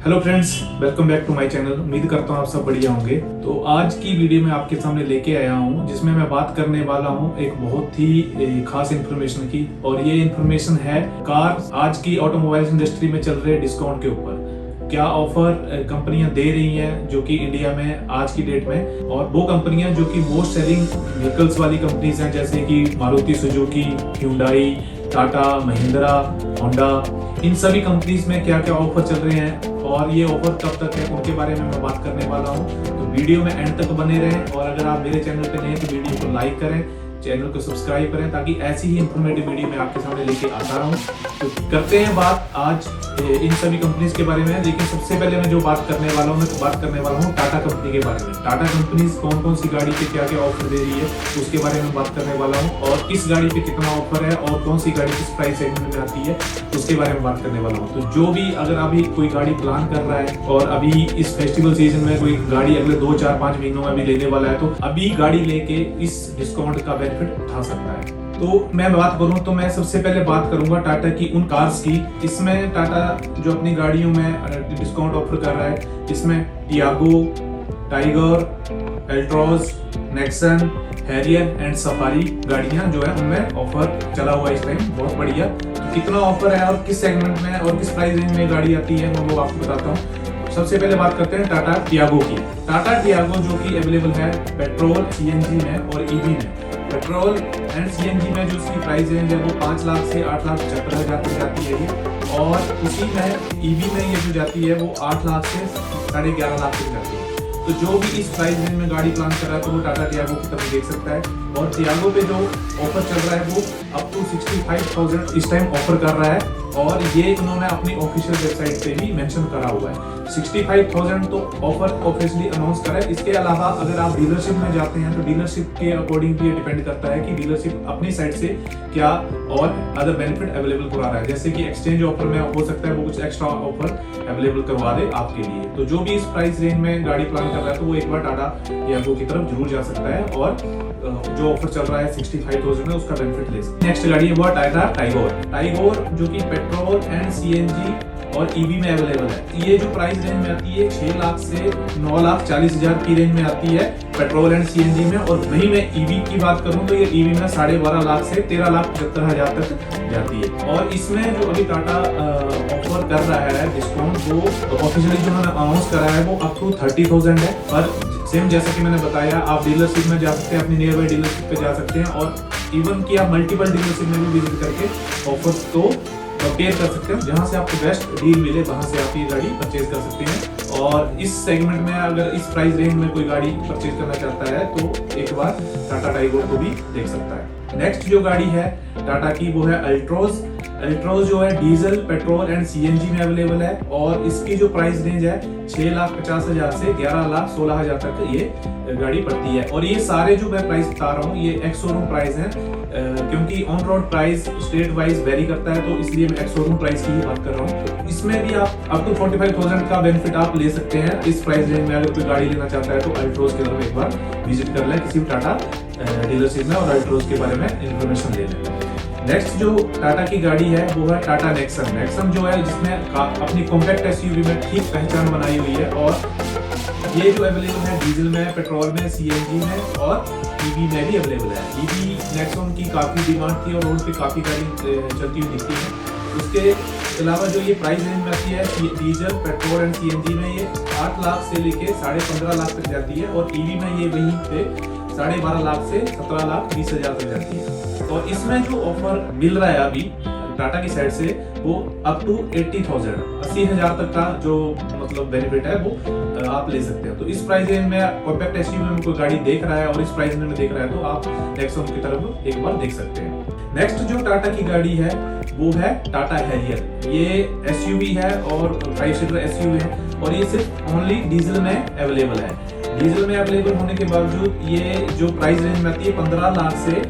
Hello friends, welcome back to my channel. उम्मीद करता हूँ आप सब बढ़िया होंगे। तो आज की वीडियो में आपके सामने लेके आया हूँ जिसमें मैं बात करने वाला हूँ एक बहुत ही खास इन्फॉर्मेशन की। और ये इन्फॉर्मेशन है कार आज की ऑटोमोबाइल इंडस्ट्री में चल रहे डिस्काउंट के ऊपर। क्या ऑफर कंपनियां दे रही हैं जो कि इंडिया में आज की डेट में, और वो कंपनियां जो कि मोस्ट सेलिंग व्हीकल्स वाली कंपनीज हैं जैसे कि Maruti Suzuki, Hyundai, Tata, Mahindra, Honda, इन सभी कंपनीज में क्या क्या ऑफर चल रहे हैं और ये ऑफर कब तक है उनके बारे में मैं बात करने वाला हूँ। तो वीडियो में एंड तक बने रहें और अगर आप मेरे चैनल पे नए हैं तो वीडियो को लाइक करें, चैनल को सब्सक्राइब करें ताकि ऐसी ही इंफॉर्मेटिव वीडियो मैं आपके सामने लेके आता रहूं। तो करते हैं बात आज इन सभी कंपनीज के बारे में। लेकिन सबसे पहले मैं जो बात करने वाला हूँ, मैं तो बात करने वाला हूँ टाटा कंपनी के बारे में। टाटा कंपनी कौन कौन सी गाड़ी पे क्या क्या ऑफर दे रही है उसके बारे में बात करने वाला हूँ, और किस गाड़ी पे कितना ऑफर है और कौन सी गाड़ी किस प्राइस सेगमेंट में आती है उसके बारे में बात करने वाला हूँ। तो जो भी अगर अभी कोई गाड़ी प्लान कर रहा है और अभी इस फेस्टिवल सीजन में कोई गाड़ी अगले 2, 4, 5 महीनों में भी लेने वाला है तो अभी गाड़ी लेके इस डिस्काउंट का बेनिफिट उठा सकता है। तो मैं बात करूं तो मैं सबसे पहले बात करूंगा टाटा की उन कार्स की। इसमें टाटा जो अपनी गाड़ियों में डिस्काउंट ऑफर कर रहा है, इसमें Tiago, tiger, Altroz, Nexon, Harrier and safari गाड़ियां जो है उनमें ऑफर चला हुआ है इस टाइम, बहुत बढ़िया। तो कितना ऑफर है और किस सेगमेंट में और किस प्राइस रेंज में गाड़ी आती है मैं वो आपको बताता हूँ। सबसे पहले बात करते हैं टाटा टियागो की। टाटा टियागो जो कि अवेलेबल है पेट्रोल, सीएनजी में और ईवी में। पेट्रोल एंड सीएनजी में जो उसकी प्राइस रेंज है वो 5 लाख से 8,75,000 तक जाती है ये, और उसी में ईवी में ये जो जाती है वो 8 लाख से 11.5 लाख तक जाती है। तो जो भी इस प्राइस रेंज में गाड़ी प्लान कर रहा है तो वो टाटा टियागो की तरफ देख सकता है। और टियागो पे जो ऑफर चल रहा है वो अप टू 65,000 इस टाइम ऑफर कर रहा है, और ये उन्होंने अपनी ऑफिशियल वेबसाइट पे भी मेंशन करा हुआ है। 65,000 तो ऑफर ऑफिशियली अनाउंस करा है। इसके अलावा अगर आप डीलरशिप में जाते हैं तो डीलरशिप के अकॉर्डिंग भी डिपेंड करता है कि डीलरशिप अपनी साइड से क्या और अदर बेनिफिट अवेलेबल करा रहा है। जैसे कि एक्सचेंज ऑफर में हो सकता है वो कुछ एक्स्ट्रा ऑफर अवेलेबल करवा दे आपके लिए। तो जो भी इस प्राइस रेंज में गाड़ी प्लान कर रहा है तो वो एक बार टाटा टियागो की तरफ जरूर जा सकता है और जो ऑफर चल रहा है 65,000 में उसका बेनिफिट ले सकते हैं। नेक्स्ट गाड़ी है वो टाटा टाइगोर। टाइगोर जो कि पेट्रोल एंड सीएनजी और ईवी में अवेलेबल है। ये जो प्राइस रेंज में आती है 6 लाख से 9,40,000 की रेंज में आती है पेट्रोल एंड सीएनजी में। और वहीं मैं ईवी की बात करूं तो ये ईवी में 12.5 लाख से 13,75,000 तक जाती है। और इसमें जो अभी टाटा ऑफर कर रहा है डिस्काउंट, वो ऑफिशियली जो उन्होंने अनाउंस करा है वो अप टू 30,000 है। पर सेम जैसा कि मैंने बताया, आप डीलरशिप में जा सकते हैं, अपनी नियर बाई डीलरशिप पे जा सकते हैं, और इवन कि आप मल्टीपल डीलरशिप में भी विजिट करके ऑफर्स को कंपेयर कर सकते हैं। जहां से आपको बेस्ट डील मिले वहां से आप ये गाड़ी परचेज कर सकते हैं। और इस सेगमेंट में अगर इस प्राइस रेंज में कोई गाड़ी परचेज करना चाहता है तो एक बार टाटा टाइगोर को भी देख सकता है। नेक्स्ट जो गाड़ी है टाटा की वो है अल्ट्रोज। अल्ट्रोज जो है डीजल, पेट्रोल एंड सीएनजी में अवेलेबल है, और इसकी जो प्राइस रेंज है 6,50,000 से 11,16,000 तक ये गाड़ी पड़ती है। और ये सारे जो मैं प्राइस बता रहा हूँ ये एक्स शोरूम प्राइस है, क्योंकि on road price state wise very करता है, तो इसलिए मैं एक्स शोरूम प्राइस की ही बात कर रहा हूँ। तो इसमें भी आप अप टू 45,000 का बेनिफिट आप ले सकते हैं इस प्राइस रेंज में। अगर कोई गाड़ी लेना चाहता है तो अल्ट्रोज की तरफ एक बार विजिट कर ले किसी टाटा डीलरशिप में और अल्ट्रोज के बारे में इंफॉर्मेशन ले लें। नेक्स्ट जो टाटा की गाड़ी है वो है टाटा नेक्सन। नेक्सन जो है जिसने अपनी कॉम्पैक्ट एसयूवी में ठीक पहचान बनाई हुई है, और ये जो अवेलेबल है डीजल में, पेट्रोल में, सीएनजी में और ईवी में भी अवेलेबल है। ईवी नेक्सन की काफी डिमांड थी और रोड पे काफी गाड़ी चलती हुई दिखती है। उसके अलावा जो ये प्राइस रेंज में आती है डीजल, पेट्रोल एंड सीएनजी में ये 8 लाख से लेके 15.5 लाख तक जाती है, और ईवी में ये वहीं पे 12.5 लाख से 17,20,000 तक जाती है। और इसमें जो ऑफर मिल रहा है अभी टाटा की साइड से वो अप टू 80,000 तक का जो मतलब बेनिफिट है वो आप ले सकते हैं। तो इस प्राइस रेंज में कॉम्पैक्ट एसयूवी में कोई गाड़ी देख रहा है और इस प्राइस रेंज में देख रहा है तो आप नेक्सन की तरफ एक बार देख सकते हैं। नेक्स्ट जो टाटा की गाड़ी है वो है टाटा हैरियर। ये एसयूवी है और 5 सीटर एसयूवी है, और ये सिर्फ ओनली डीजल में अवेलेबल है। डीजल में अवेलेबल होने के बावजूद ये जो प्राइस रेंज में आती है 15 लाख से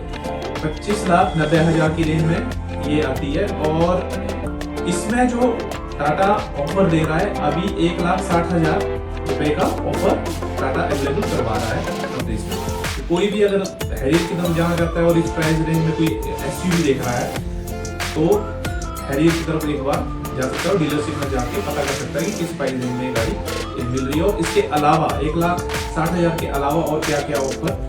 25,90,000 की रेंज में ये आती है। और इसमें जो टाटा ऑफर दे रहा है अभी 1,60,000 रुपए का ऑफर टाटा अवेलेबल करवा रहा है कंपनी में। तो कोई भी अगर हैरियर की तरफ जाना चाहता है और इस प्राइस रेंज में कोई एसयूवी देख रहा है तो हैरियर की तरफ एक बार जा सकता है और डीलरशिप में जाके पता कर सकता है कि किस प्राइस रेंज में गाड़ी मिल रही है और इसके अलावा 1,60,000 के अलावा और क्या क्या ऑफर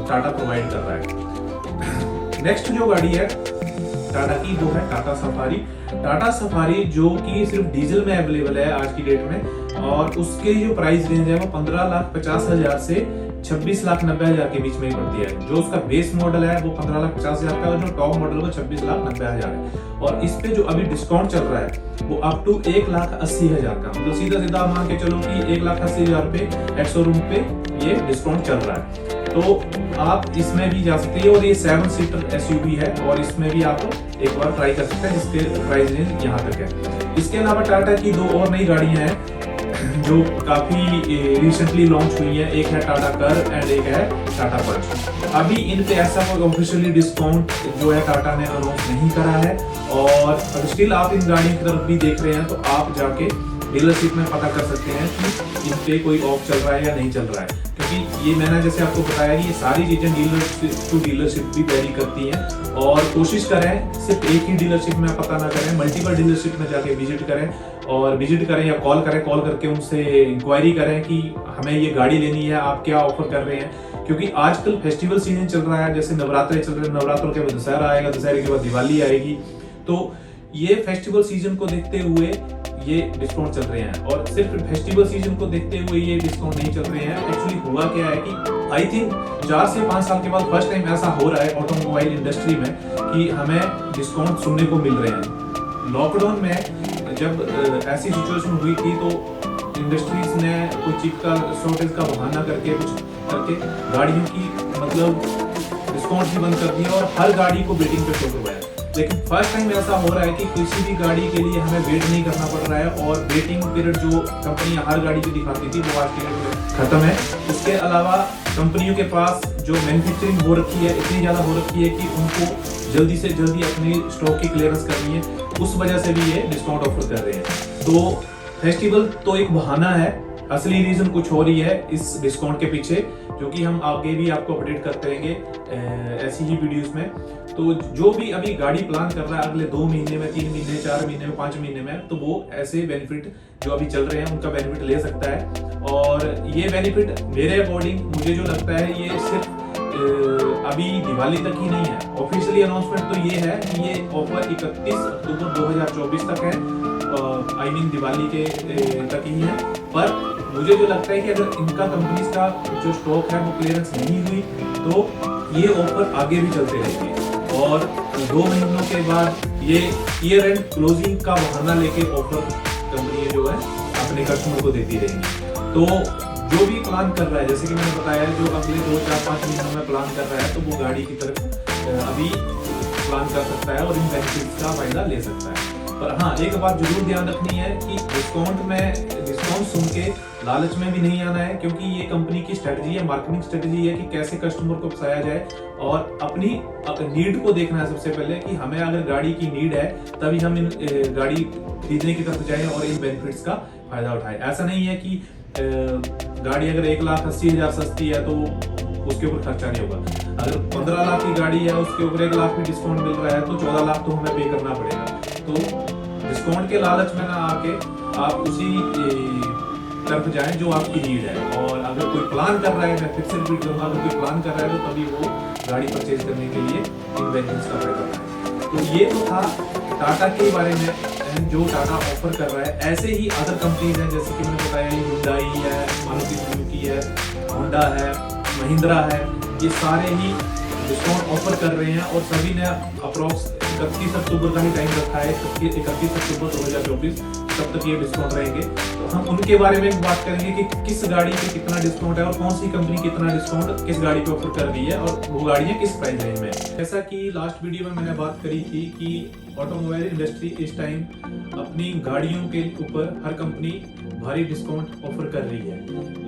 टाटा प्रोवाइड कर रहा है। नेक्स्ट जो गाड़ी है टाटा की वो है टाटा सफारी। टाटा सफारी जो कि सिर्फ डीजल में अवेलेबल है आज की डेट में और उसके जो प्राइस रेंज है वो 15,50,000 से 26,90,000 के बीच में ही पड़ती है। जो उसका बेस मॉडल है वो 15,50,000 का और जो टॉप मॉडल वो 26,90,000 है और इस पे जो अभी डिस्काउंट चल रहा है वो अप टू 1,80,000 का, मतलब सीधा सीधा मान के चलो कि 1,80,000 पे एक्स शोरूम पे ये डिस्काउंट चल रहा है। तो आप इसमें भी जा सकते हैं और ये 7 सीटर एसयूवी है और इसमें भी आप एक बार ट्राई कर सकते हैं जिसके प्राइस रेंज यहाँ तक है। इसके अलावा टाटा की 2 और नई गाड़ियां हैं जो काफी रिसेंटली लॉन्च हुई है। एक है टाटा कर्व एंड एक है टाटा पंच। अभी इन पे ऐसा कोई ऑफिशियली डिस्काउंट जो है टाटा ने अनाउंस नहीं करा है और स्टिल आप इन गाड़ियों की तरफ भी देख रहे हैं तो आप जाके डीलरशिप में पता कर सकते हैं कि इन पे कोई ऑफ चल रहा है या नहीं चल रहा है, क्योंकि ये मैंने जैसे आपको बताया कि ये सारी चीजें डीलरशिप टू डीलरशिप भी वेरी करती हैं और कोशिश करें सिर्फ एक ही डीलरशिप में पता ना करें, मल्टीपल डीलरशिप में जाके विजिट करें या कॉल करके उनसे इंक्वायरी करें कि हमें ये गाड़ी लेनी है, आप क्या ऑफर कर रहे हैं। क्योंकि आजकल फेस्टिवल सीजन चल रहा है, जैसे नवरात्रे चल रहे हैं, नवरात्रों के बाद दशहरा आएगा, दशहरे के बाद दिवाली आएगी, तो ये फेस्टिवल सीजन को देखते हुए ये डिस्काउंट चल रहे हैं और सिर्फ फेस्टिवल सीजन को देखते हुए ये डिस्काउंट नहीं चल रहे हैं। एक्चुअली हुआ क्या है कि आई थिंक 4 से 5 साल के बाद फर्स्ट टाइम ऐसा हो रहा है ऑटोमोबाइल इंडस्ट्री में कि हमें डिस्काउंट सुनने को मिल रहे हैं। लॉकडाउन में जब ऐसी सिचुएशन हुई थी तो इंडस्ट्रीज ने कोई चिप का शॉर्टेज का बहाना करके कुछ करके गाड़ियों की मतलब डिस्काउंट भी बंद कर दिया और हर गाड़ी को वेटिंग पे शो करवाया। लेकिन फर्स्ट टाइम ऐसा हो रहा है कि किसी भी गाड़ी के लिए हमें वेट नहीं करना पड़ रहा है और वेटिंग पीरियड जो कंपनी हर गाड़ी पे दिखाती थी वो आज की डेट में खत्म है। इसके अलावा कंपनियों के पास जो मैन्युफैक्चरिंग हो रखी है इतनी ज्यादा हो रखी है कि उनको जल्दी से जल्दी अपनी स्टॉक की क्लियरेंस करनी है, उस वजह से भी ये डिस्काउंट ऑफर कर रहे हैं। तो फेस्टिवल तो एक बहाना है, असली रीजन कुछ और ही है इस डिस्काउंट के पीछे, जो कि हम आगे भी आपको अपडेट करते रहेंगे ऐसी ही वीडियोस में। तो जो भी अभी गाड़ी प्लान कर रहा है अगले 2 महीने में, 3 महीने, 4 महीने में, 5 महीने में, तो वो ऐसे बेनिफिट जो अभी चल रहे हैं उनका बेनिफिट ले सकता है। और ये बेनिफिट मेरे अकॉर्डिंग मुझे जो लगता है ये सिर्फ अभी दिवाली तक ही नहीं है। ऑफिशियली अनाउंसमेंट तो ये है कि ये ऑफर 31 अक्टूबर 2024 तक है, आई मीन दिवाली के तक ही है। पर मुझे जो लगता है कि अगर इनका कंपनीज का जो स्टॉक है वो क्लियरेंस नहीं हुई तो ये ऑफर आगे भी चलते रहेंगे और 2 महीनों के बाद ये ईयर एंड क्लोजिंग का बहाना लेके ऑफर कंपनी जो है अपने कस्टमर को देती रहेंगी। तो जो भी प्लान कर रहा है, जैसे कि मैंने बताया, जो अगले 2, 4, 5 महीनों में प्लान कर रहा है तो वो गाड़ी की तरफ अभी प्लान कर सकता है और इन बेनिफिट्स का फायदा ले सकता है। पर हाँ, एक बात जरूर ध्यान रखनी है कि डिस्काउंट सुन के लालच में भी नहीं आना है, क्योंकि ये कंपनी की स्ट्रेटजी है, मार्केटिंग स्ट्रेटजी है कि कैसे कस्टमर को फंसाया जाए और अपनी नीड को देखना है सबसे पहले कि हमें अगर गाड़ी की नीड है तभी हम इन गाड़ी खरीदने की तरफ जाएं और इन बेनिफिट्स का फायदा उठाएं। ऐसा नहीं है कि गाड़ी अगर 1,80,000 सस्ती है तो उसके ऊपर खर्चा नहीं होगा। अगर 15 लाख की गाड़ी है उसके ऊपर 1 लाख भी डिस्काउंट मिल रहा है तो 14 लाख तो हमें पे करना पड़ेगा। तो डिस्काउंट के लालच में ना आके आप उसी तरफ जाएं जो आपकी नीड है। और अगर कोई प्लान कर रहा है, मैं फिर से रिपीट करूंगा, अगर कोई प्लान कर रहा है तो तभी वो गाड़ी परचेज करने के लिए इन बेनिफिट्स का फायदा उठाए। तो ये तो था टाटा के बारे में जो टाटा ऑफर कर रहा है। ऐसे ही अदर कंपनीज हैं, जैसे कि मैंने बताया Hyundai है, मारुति सुजुकी है, होंडा है, महिंद्रा है, ये सारे ही डिस्काउंट ऑफर कर रहे हैं और सभी ने अप्रॉक्स 31 अक्टूबर का ही टाइम रखा है। 31 अक्टूबर 2024 तब तक ये डिस्काउंट रहेंगे। तो हम उनके बारे में बात करेंगे कि किस गाड़ी पे कितना डिस्काउंट है और कौन सी कंपनी कितना डिस्काउंट किस गाड़ी पे ऑफर कर रही है और वो गाड़ियां किस प्राइस रेंज में। जैसा कि लास्ट वीडियो में मैंने बात करी थी कि ऑटोमोबाइल इंडस्ट्री इस टाइम अपनी गाड़ियों के ऊपर हर कंपनी भारी डिस्काउंट ऑफर कर रही है।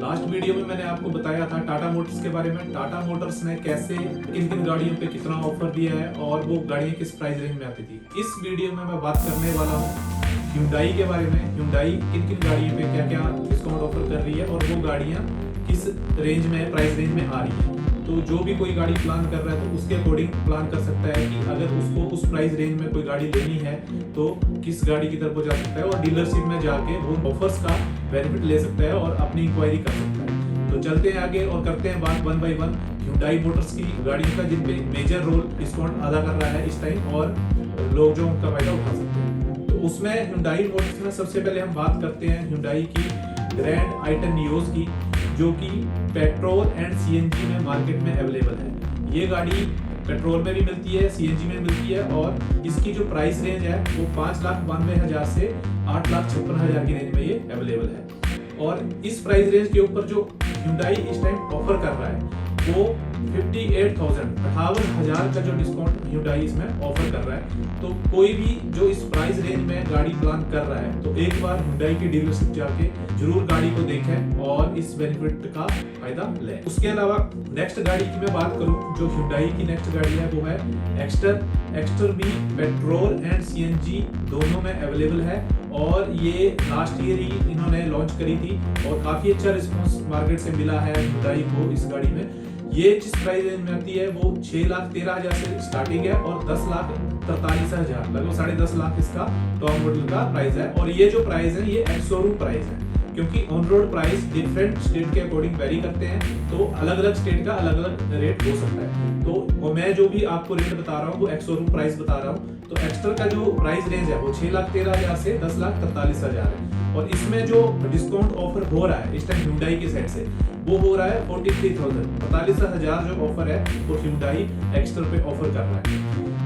लास्ट वीडियो में मैंने आपको बताया था टाटा मोटर्स के बारे में, टाटा मोटर्स ने कैसे किन किन गाड़ियों पे कितना ऑफर दिया है और वो गाड़ियां किस प्राइस रेंज में आती थी। इस वीडियो में मैं बात करने वाला हूँ Hyundai के बारे में। Hyundai किन किन गाड़ियों पे क्या क्या डिस्काउंट ऑफर कर रही है और वो गाड़ियां किस रेंज में, प्राइस रेंज में आ रही है। तो जो भी कोई गाड़ी प्लान कर रहा है तो उसके अकॉर्डिंग प्लान कर सकता है कि अगर उसको उस प्राइस रेंज में कोई गाड़ी लेनी है तो किस गाड़ी की तरफ वो जा सकता है और डीलरशिप में जाके वो ऑफर्स का बेनिफिट ले सकता है और अपनी इंक्वायरी कर सकता है। तो चलते हैं आगे और करते हैं बात one by one Hyundai Motors की गाड़ियों का, जिन पे मेजर रोल डिस्काउंट अदा कर रहा है इस टाइम और लोग जो उनका फायदा उठा सकते हैं। तो उसमें Hyundai मोटर्स में सबसे पहले हम बात करते हैं Hyundai की ग्रैंड आई10 नियोज की, जो कि पेट्रोल एंड सीएनजी में मार्केट में अवेलेबल है। ये गाड़ी पेट्रोल में भी मिलती है, सीएनजी में मिलती है और इसकी जो प्राइस रेंज है वो 5,92,000 से 8,56,000 की रेंज में ये अवेलेबल है। और इस प्राइस रेंज के ऊपर जो Hyundai इस टाइम ऑफर कर रहा है वो 58,000 का जो डिस्काउंट Hyundai इसमें ऑफर कर रहा है। तो कोई भी जो इस प्राइस रेंज में गाड़ी प्लान कर रहा है तो एक बार Hyundai की डीलरशिप जाके जरूर गाड़ी को देखें और इस बेनिफिट का फायदा लें। उसके अलावा नेक्स्ट गाड़ी की मैं बात करूं, जो Hyundai की नेक्स्ट गाड़ी है वो है एक्स्टर। एक्स्टर भी पेट्रोल एंड सीएनजी दोनों में अवेलेबल है और ये लास्ट ईयर ही इन्होंने लॉन्च करी थी और काफी अच्छा रिस्पांस मार्केट से मिला है Hyundai को इस गाड़ी में। ये जिस प्राइस रेंज में आती है वो 6,13,000 से स्टार्टिंग है और 10,43,000 लगभग 10.5 लाख इसका टॉप मॉडल का प्राइस है। और ये जो प्राइस है ये एक्स शोरूम प्राइस है, क्योंकि on road price different state के अकॉर्डिंग वेरी करते हैं, तो अलग अलग स्टेट का अलग अलग रेट हो सकता है। तो मैं जो भी आपको रेट बता रहा हूँ वो एक्स शोरूम प्राइस बता रहा हूँ। तो एक्स्टर का जो प्राइस रेंज है वो 6,13,000 से 10,43,000 है और इसमें जो डिस्काउंट ऑफर हो रहा है इस टाइम Hyundai की साइड से वो हो रहा है 43,000 जो ऑफर है वो Hyundai एक्स्टर पे ऑफर कर रहा है।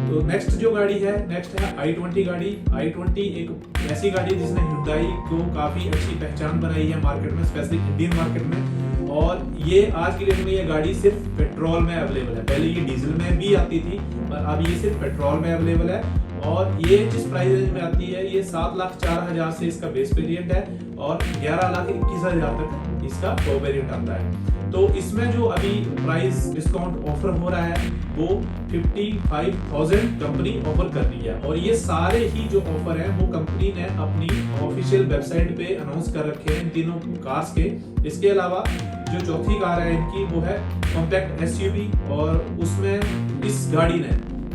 तो नेक्स्ट जो गाड़ी है नेक्स्ट है i20 गाड़ी। i20 एक ऐसी गाड़ी जिसने Hyundai को काफी अच्छी पहचान बनाई है मार्केट में, स्पेशली इंडियन मार्केट में। और ये आज की डेट में ये गाड़ी सिर्फ पेट्रोल में अवेलेबल है, पहले ये डीजल में भी आती थी पर अब ये सिर्फ पेट्रोल में अवेलेबल है। और ये जिस प्राइस रेंज में आती है ये 7,04,000 से इसका बेस वेरिएंट है और 11,21,000 तक इसका टॉप वेरिएंट आता है। तो इसमें जो अभी प्राइस डिस्काउंट ऑफर हो रहा है वो 55,000 कंपनी ऑफर कर रही है और ये सारे ही जो ऑफर है वो कंपनी ने अपनी ऑफिशियल वेबसाइट पे अनाउंस कर रखे हैं इन तीनों कार्स के। इसके अलावा जो चौथी कार है इनकी वो है कॉम्पैक्ट एसयूवी और उसमें इस गाड़ी ने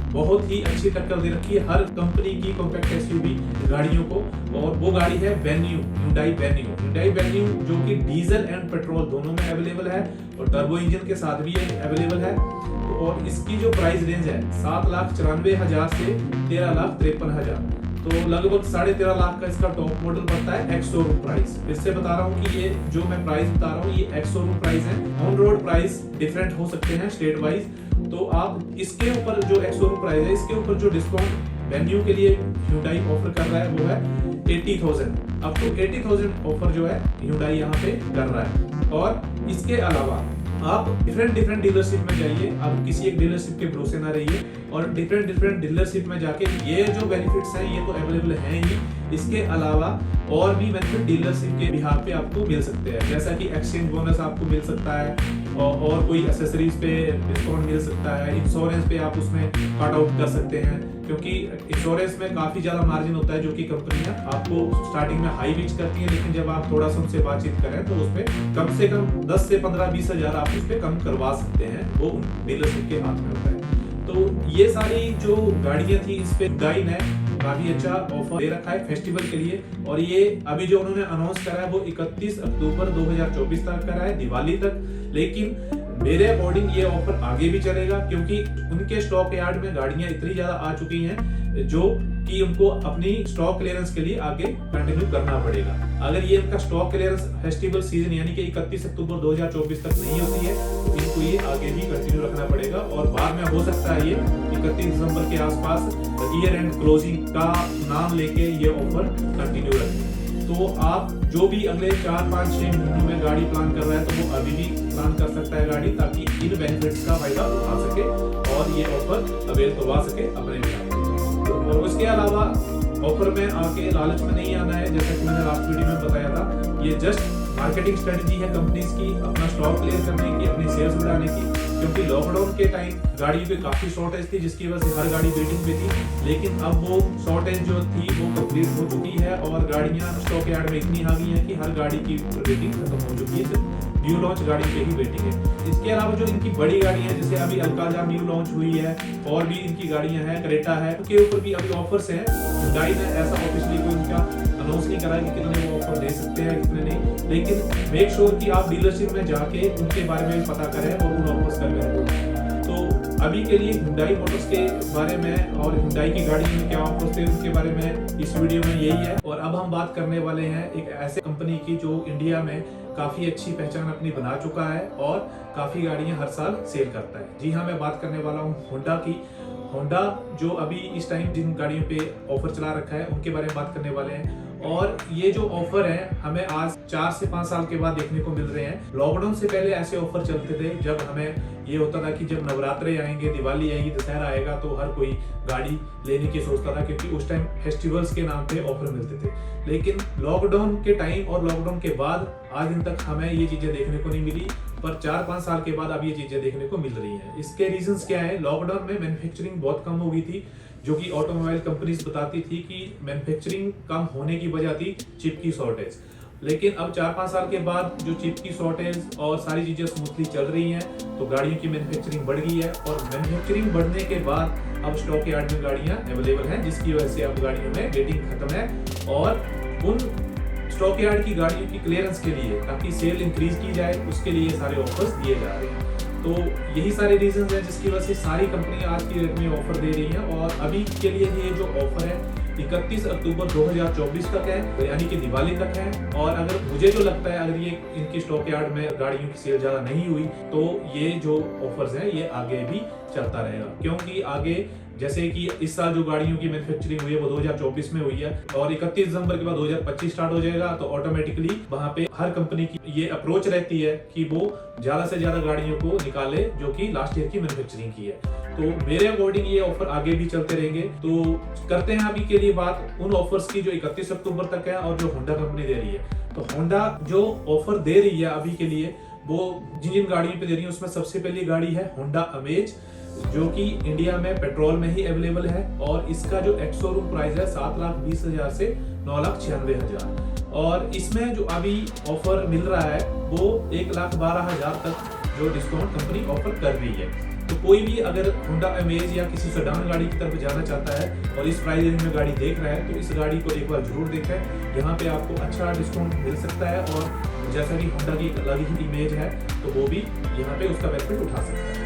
बहुत ही अच्छी टक्कर दे रखी है हर कंपनी की कॉम्पैक्ट एसयूवी गाड़ियों को, और वो गाड़ी है वेन्यू, Hyundai वेन्यू जो कि डीजल एंड पेट्रोल दोनों में अवेलेबल है और टर्बो इंजन के साथ भी ये अवेलेबल है। और इसकी जो प्राइस रेंज है 7,94,000 से 13,53,000, तो लगभग 13.5 लाख का इसका टॉप मॉडल पड़ता है एक्स शोरूम प्राइस। इससे बता रहा हूँ कि ये जो मैं प्राइस बता रहा हूँ ये एक्स शोरूम प्राइस है, ऑन रोड प्राइस डिफरेंट हो सकते हैं स्टेट वाइज। तो आप इसके ऊपर जो एक्स शोरूम प्राइस है इसके ऊपर जो डिस्काउंट वेन्यू के लिए Hyundai ऑफर कर रहा है वो है 80,000, अप टू 80,000 ऑफर जो है Hyundai यहाँ पे कर रहा है। और इसके अलावा आप डिफरेंट डीलरशिप में जाइए, आप किसी एक डीलरशिप के भरोसे ना रहिए और डिफरेंट डीलरशिप में जाके ये जो बेनिफिट्स हैं ये तो अवेलेबल हैं ही, इसके अलावा और भी बेनिफिट डीलरशिप के बिहार पे आपको मिल सकते हैं, जैसा कि एक्सचेंज बोनस आपको मिल सकता है और कोई एसेसरीज पे डिस्काउंट मिल सकता है, इंश्योरेंस पे आप उसमें कट आउट कर सकते हैं, क्योंकि इंश्योरेंस में काफी ज्यादा मार्जिन होता है जो कि कंपनियां आपको स्टार्टिंग में हाई बीच करती हैं, लेकिन जब आप थोड़ा सा उनसे बातचीत करें तो उस पर कम से कम 10 से 15-20 हजार आप उस पर कम करवा सकते हैं, वो डीलरशिप के हाथ में होता है। तो ये सारी जो गाड़ियां थी इस पे Hyundai ने काफी अच्छा ऑफर दे रखा है फेस्टिवल के लिए, और ये अभी जो उन्होंने अनाउंस करा है वो 31 अक्टूबर 2024 तक करा है, दिवाली तक। लेकिन मेरे अकॉर्डिंग ये ऑफर आगे भी चलेगा, क्योंकि उनके स्टॉक यार्ड में गाड़ियां इतनी ज्यादा आ चुकी हैं जो कि उनको अपनी स्टॉक क्लियरेंस के लिए आगे कंटिन्यू करना पड़ेगा। अगर ये इनका स्टॉक क्लियरेंस फेस्टिवल सीजन यानी कि 31 अक्टूबर 2024 तक नहीं होती है तो इनको ये आगे भी कंटिन्यू रखना पड़ेगा, और बाद में हो सकता है ये 31 दिसंबर के आसपास ईयर एंड क्लोजिंग का नाम लेके ये ऑफर कंटिन्यू रखें। तो आप जो भी अगले 4-5-6 महीनों में गाड़ी प्लान कर रहा है तो वो अभी भी प्लान कर सकता है गाड़ी, ताकि इन बेनिफिट्स का फायदा उठा सके और ये ऑफर अवेल करवा सके अपने लिए। और उसके अलावा ऑफर में आके लालच में नहीं आना है, जैसा कि मैंने लास्ट वीडियो में बताया था, ये जस्ट मार्केटिंग स्ट्रेटजी है कंपनीज की अपना स्टॉक क्लियर करने की, अपनी सेल्स बढ़ाने की, क्योंकि लॉकडाउन के टाइम गाड़ियों की काफी शॉर्टेज थी जिसकी वजह से हर गाड़ी वेटिंग पे थी, लेकिन अब वो शॉर्टेज जो थी वो कंप्लीट हो चुकी है और गाड़ियां स्टॉक यार्ड में इतनी आ गई हैं कि हर गाड़ी की वेटिंग खत्म हो चुकी है। न्यू लॉन्च गाड़ी पे ही वेटिंग है। इसके अलावा जो इनकी बड़ी गाड़ियां हैं, जैसे अभी अल्काजार न्यू लॉन्च हुई है और भी इनकी गाड़ियां हैं, क्रेटा है, उनके ऊपर भी अभी ऑफर्स हैं। Hyundai ने ऐसा ऑफिशियली कोई उनका अनाउंस नहीं करा कि कितने वो ऑफर दे सकते हैं कितने नहीं, लेकिन मेक श्योर कि आप डीलरशिप में जाके उनके बारे में पता करें और उन ऑफर्स का बेनिफिट। तो अभी के लिए Hyundai मोटर्स के बारे में और Hyundai की गाड़ी में क्या ऑफर्स थे उनके बारे में इस वीडियो में यही है। और अब हम बात करने वाले हैं एक ऐसे कंपनी की जो इंडिया में काफी अच्छी पहचान अपनी बना चुका है और काफी गाड़ियां हर साल सेल करता है। जी हाँ, मैं बात करने वाला हूँ होंडा की। होंडा जो अभी इस टाइम जिन गाड़ियों पे ऑफर चला रखा है उनके बारे में बात करने वाले हैं। और ये जो ऑफर है हमें आज 4 से 5 साल के बाद देखने को मिल रहे हैं। लॉकडाउन से पहले ऐसे ऑफर चलते थे जब हमें ये होता था कि जब नवरात्रे आएंगे, दिवाली आएगी, दशहरा आएगा तो हर कोई गाड़ी लेने की सोचता था, क्योंकि उस टाइम फेस्टिवल्स के नाम पे ऑफर मिलते थे। लेकिन लॉकडाउन के टाइम और लॉकडाउन के बाद आज दिन तक हमें ये चीजें देखने को नहीं मिली, पर 4-5 साल के बाद अब ये चीजें देखने को मिल रही हैं। इसके रीजंस क्या है? लॉकडाउन में मैन्युफैक्चरिंग बहुत कम हो गई थी, जो कि ऑटोमोबाइल कंपनीज बताती थी कि मैन्युफैक्चरिंग कम होने की वजह थी चिप की शॉर्टेज। लेकिन अब 4-5 साल के बाद जो चिप की शॉर्टेज और सारी चीजें स्मूथली चल रही हैं, तो गाड़ियों की मैन्युफैक्चरिंग बढ़ गई है और मैन्युफैक्चरिंग बढ़ने के बाद अब स्टॉक यार्ड में गाड़ियां अवेलेबल हैं, जिसकी वजह से अब गाड़ियों में वेटिंग खत्म है। और उन स्टॉक यार्ड की गाड़ियों की क्लियरेंस के लिए, ताकि सेल इंक्रीज की जाए, उसके लिए सारे ऑफर्स दिए जा रहे हैं। तो यही सारे रीजंस हैं जिसकी वजह से सारी कंपनियां आज की डेट में ऑफर दे रही हैं। और अभी के लिए ये जो ऑफर है 31 अक्टूबर 2024 तक है, यानी कि दिवाली तक है। और अगर मुझे जो लगता है, अगर ये इनकी स्टॉक यार्ड में गाड़ियों की सेल ज्यादा नहीं हुई तो ये जो ऑफर्स हैं ये आगे भी चलता रहेगा, क्योंकि आगे जैसे कि इस साल जो गाड़ियों की मैन्युफैक्चरिंग हुई है वो 2024 में हुई है और 31 दिसंबर के बाद 2025 स्टार्ट हो जाएगा। तो ऑटोमेटिकली वहां पे हर कंपनी की ये अप्रोच रहती है कि वो ज्यादा से ज्यादा गाड़ियों को निकाले जो कि लास्ट ईयर की मैन्युफैक्चरिंग की है। तो मेरे अकॉर्डिंग ये ऑफर आगे भी चलते रहेंगे। तो करते हैं अभी के लिए बात उन ऑफर्स की जो 31 अक्टूबर तक है और जो होंडा कंपनी दे रही है। तो होंडा जो ऑफर दे रही है अभी के लिए, वो जिन जिन गाड़ियों पे दे रही है उसमें सबसे पहली गाड़ी है होंडा अमेज, जो कि इंडिया में पेट्रोल में ही अवेलेबल है। और इसका जो एक्स शोरूम प्राइस है 7,20,000 से 9,96,000। और इसमें जो अभी ऑफर मिल रहा है वो 1,12,000 तक जो डिस्काउंट कंपनी ऑफर कर रही है। तो कोई भी अगर होंडा अमेज या किसी सेडान गाड़ी की तरफ जाना चाहता है और इस प्राइस रेंज में गाड़ी देख रहा है, तो इस गाड़ी को एक बार जरूर देखें। यहाँ पे आपको अच्छा डिस्काउंट मिल सकता है और जैसा कि होंडा की अलग ही इमेज है तो वो भी यहाँ पे उसका बेनिफिट उठा सकता है।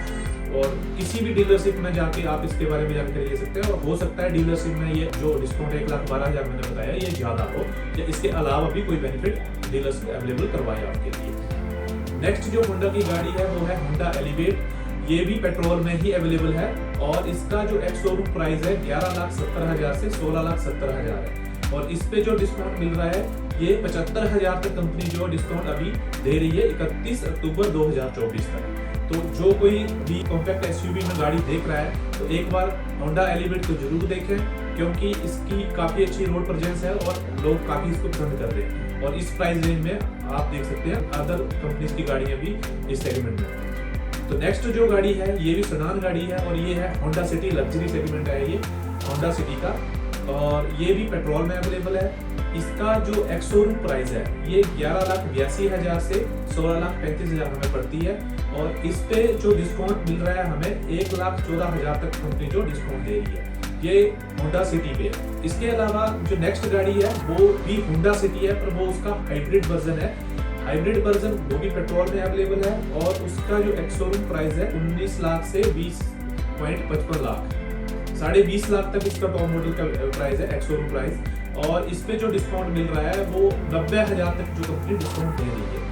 और किसी भी डीलरशिप में जाके आप इसके बारे में जानकारी ले सकते हैं। और हो सकता है डीलरशिप में ये जो डिस्काउंट 1,12,000 मैंने बताया ये ज्यादा हो, या इसके अलावा भी कोई बेनिफिट डीलर्स अवेलेबल करवाए आपके लिए। नेक्स्ट जो होंडा की गाड़ी है वो है होंडा एलिवेट। ये भी पेट्रोल में ही अवेलेबल है और इसका जो एक्स शोरूम प्राइस है 11,70,000 से 16,70,000 है। और इस पे जो डिस्काउंट मिल रहा है ये 75,000 तक कंपनी जो डिस्काउंट अभी दे रही है 31 अक्टूबर 2024 तक। तो जो कोई भी कॉम्पैक्ट एसयूवी में गाड़ी देख रहा है तो एक बार होंडा एलिवेट को जरूर देखें, क्योंकि इसकी काफी अच्छी रोड प्रेजेंस है और लोग काफी इसको पसंद कर रहे हैं। और इस प्राइस रेंज में आप देख सकते हैं अदर कंपनीज की गाड़ियां भी इस सेगमेंट में। तो नेक्स्ट जो गाड़ी है ये भी सेडान गाड़ी है और ये है होंडा सिटी। लग्जरी सेगमेंट है ये होंडा सिटी का और ये भी पेट्रोल में अवेलेबल है। इसका जो एक्स शोरूम प्राइस है ये 11,82,000 से 16,35,000 हमें पड़ती है। और इस पे जो डिस्काउंट मिल रहा है हमें 1,14,000 तक कंपनी जो डिस्काउंट दे रही है, ये होंडा सिटी पे है। इसके अलावा जो नेक्स्ट गाड़ी है वो भी होंडा सिटी है, पर वो उसका हाइब्रिड वर्जन है। हाइब्रिड वर्जन वो भी पेट्रोल में अवेलेबल है और उसका जो एक्स शोरूम प्राइस है 19 लाख से 20.55 लाख, 20.5 लाख तक इसका टॉप मॉडल का प्राइस है एक्स शोरूम प्राइस। और इस पे जो डिस्काउंट मिल रहा है वो 90,000 तक जो कंपनी डिस्काउंट दे रही है।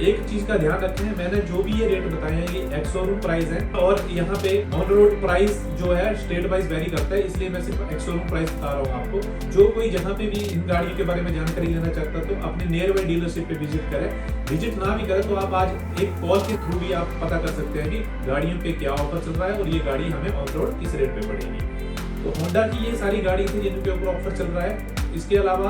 एक चीज का ध्यान रखें, मैंने जो भी ये रेट बताए हैं ये एक्स शोरूम प्राइस है और यहाँ पे ऑन रोड प्राइस जो है स्टेट वाइज वेरी करता है, इसलिए मैं सिर्फ एक्स शोरूम प्राइस बता रहा हूँ आपको। जो कोई जहाँ पे भी इन गाड़ियों के बारे में जानकारी लेना चाहता है तो अपने नियर बाई डीलरशिप पे विजिट करें। विजिट ना भी करें तो आप आज एक कॉल के थ्रू भी आप पता कर सकते हैं कि गाड़ियों पे क्या ऑफर चल रहा है और ये गाड़ी हमें ऑन रोड किस रेट पे पड़ेगी। तो होंडा की ये सारी गाड़ी थी जिनके ऊपर ऑफर चल रहा है। इसके अलावा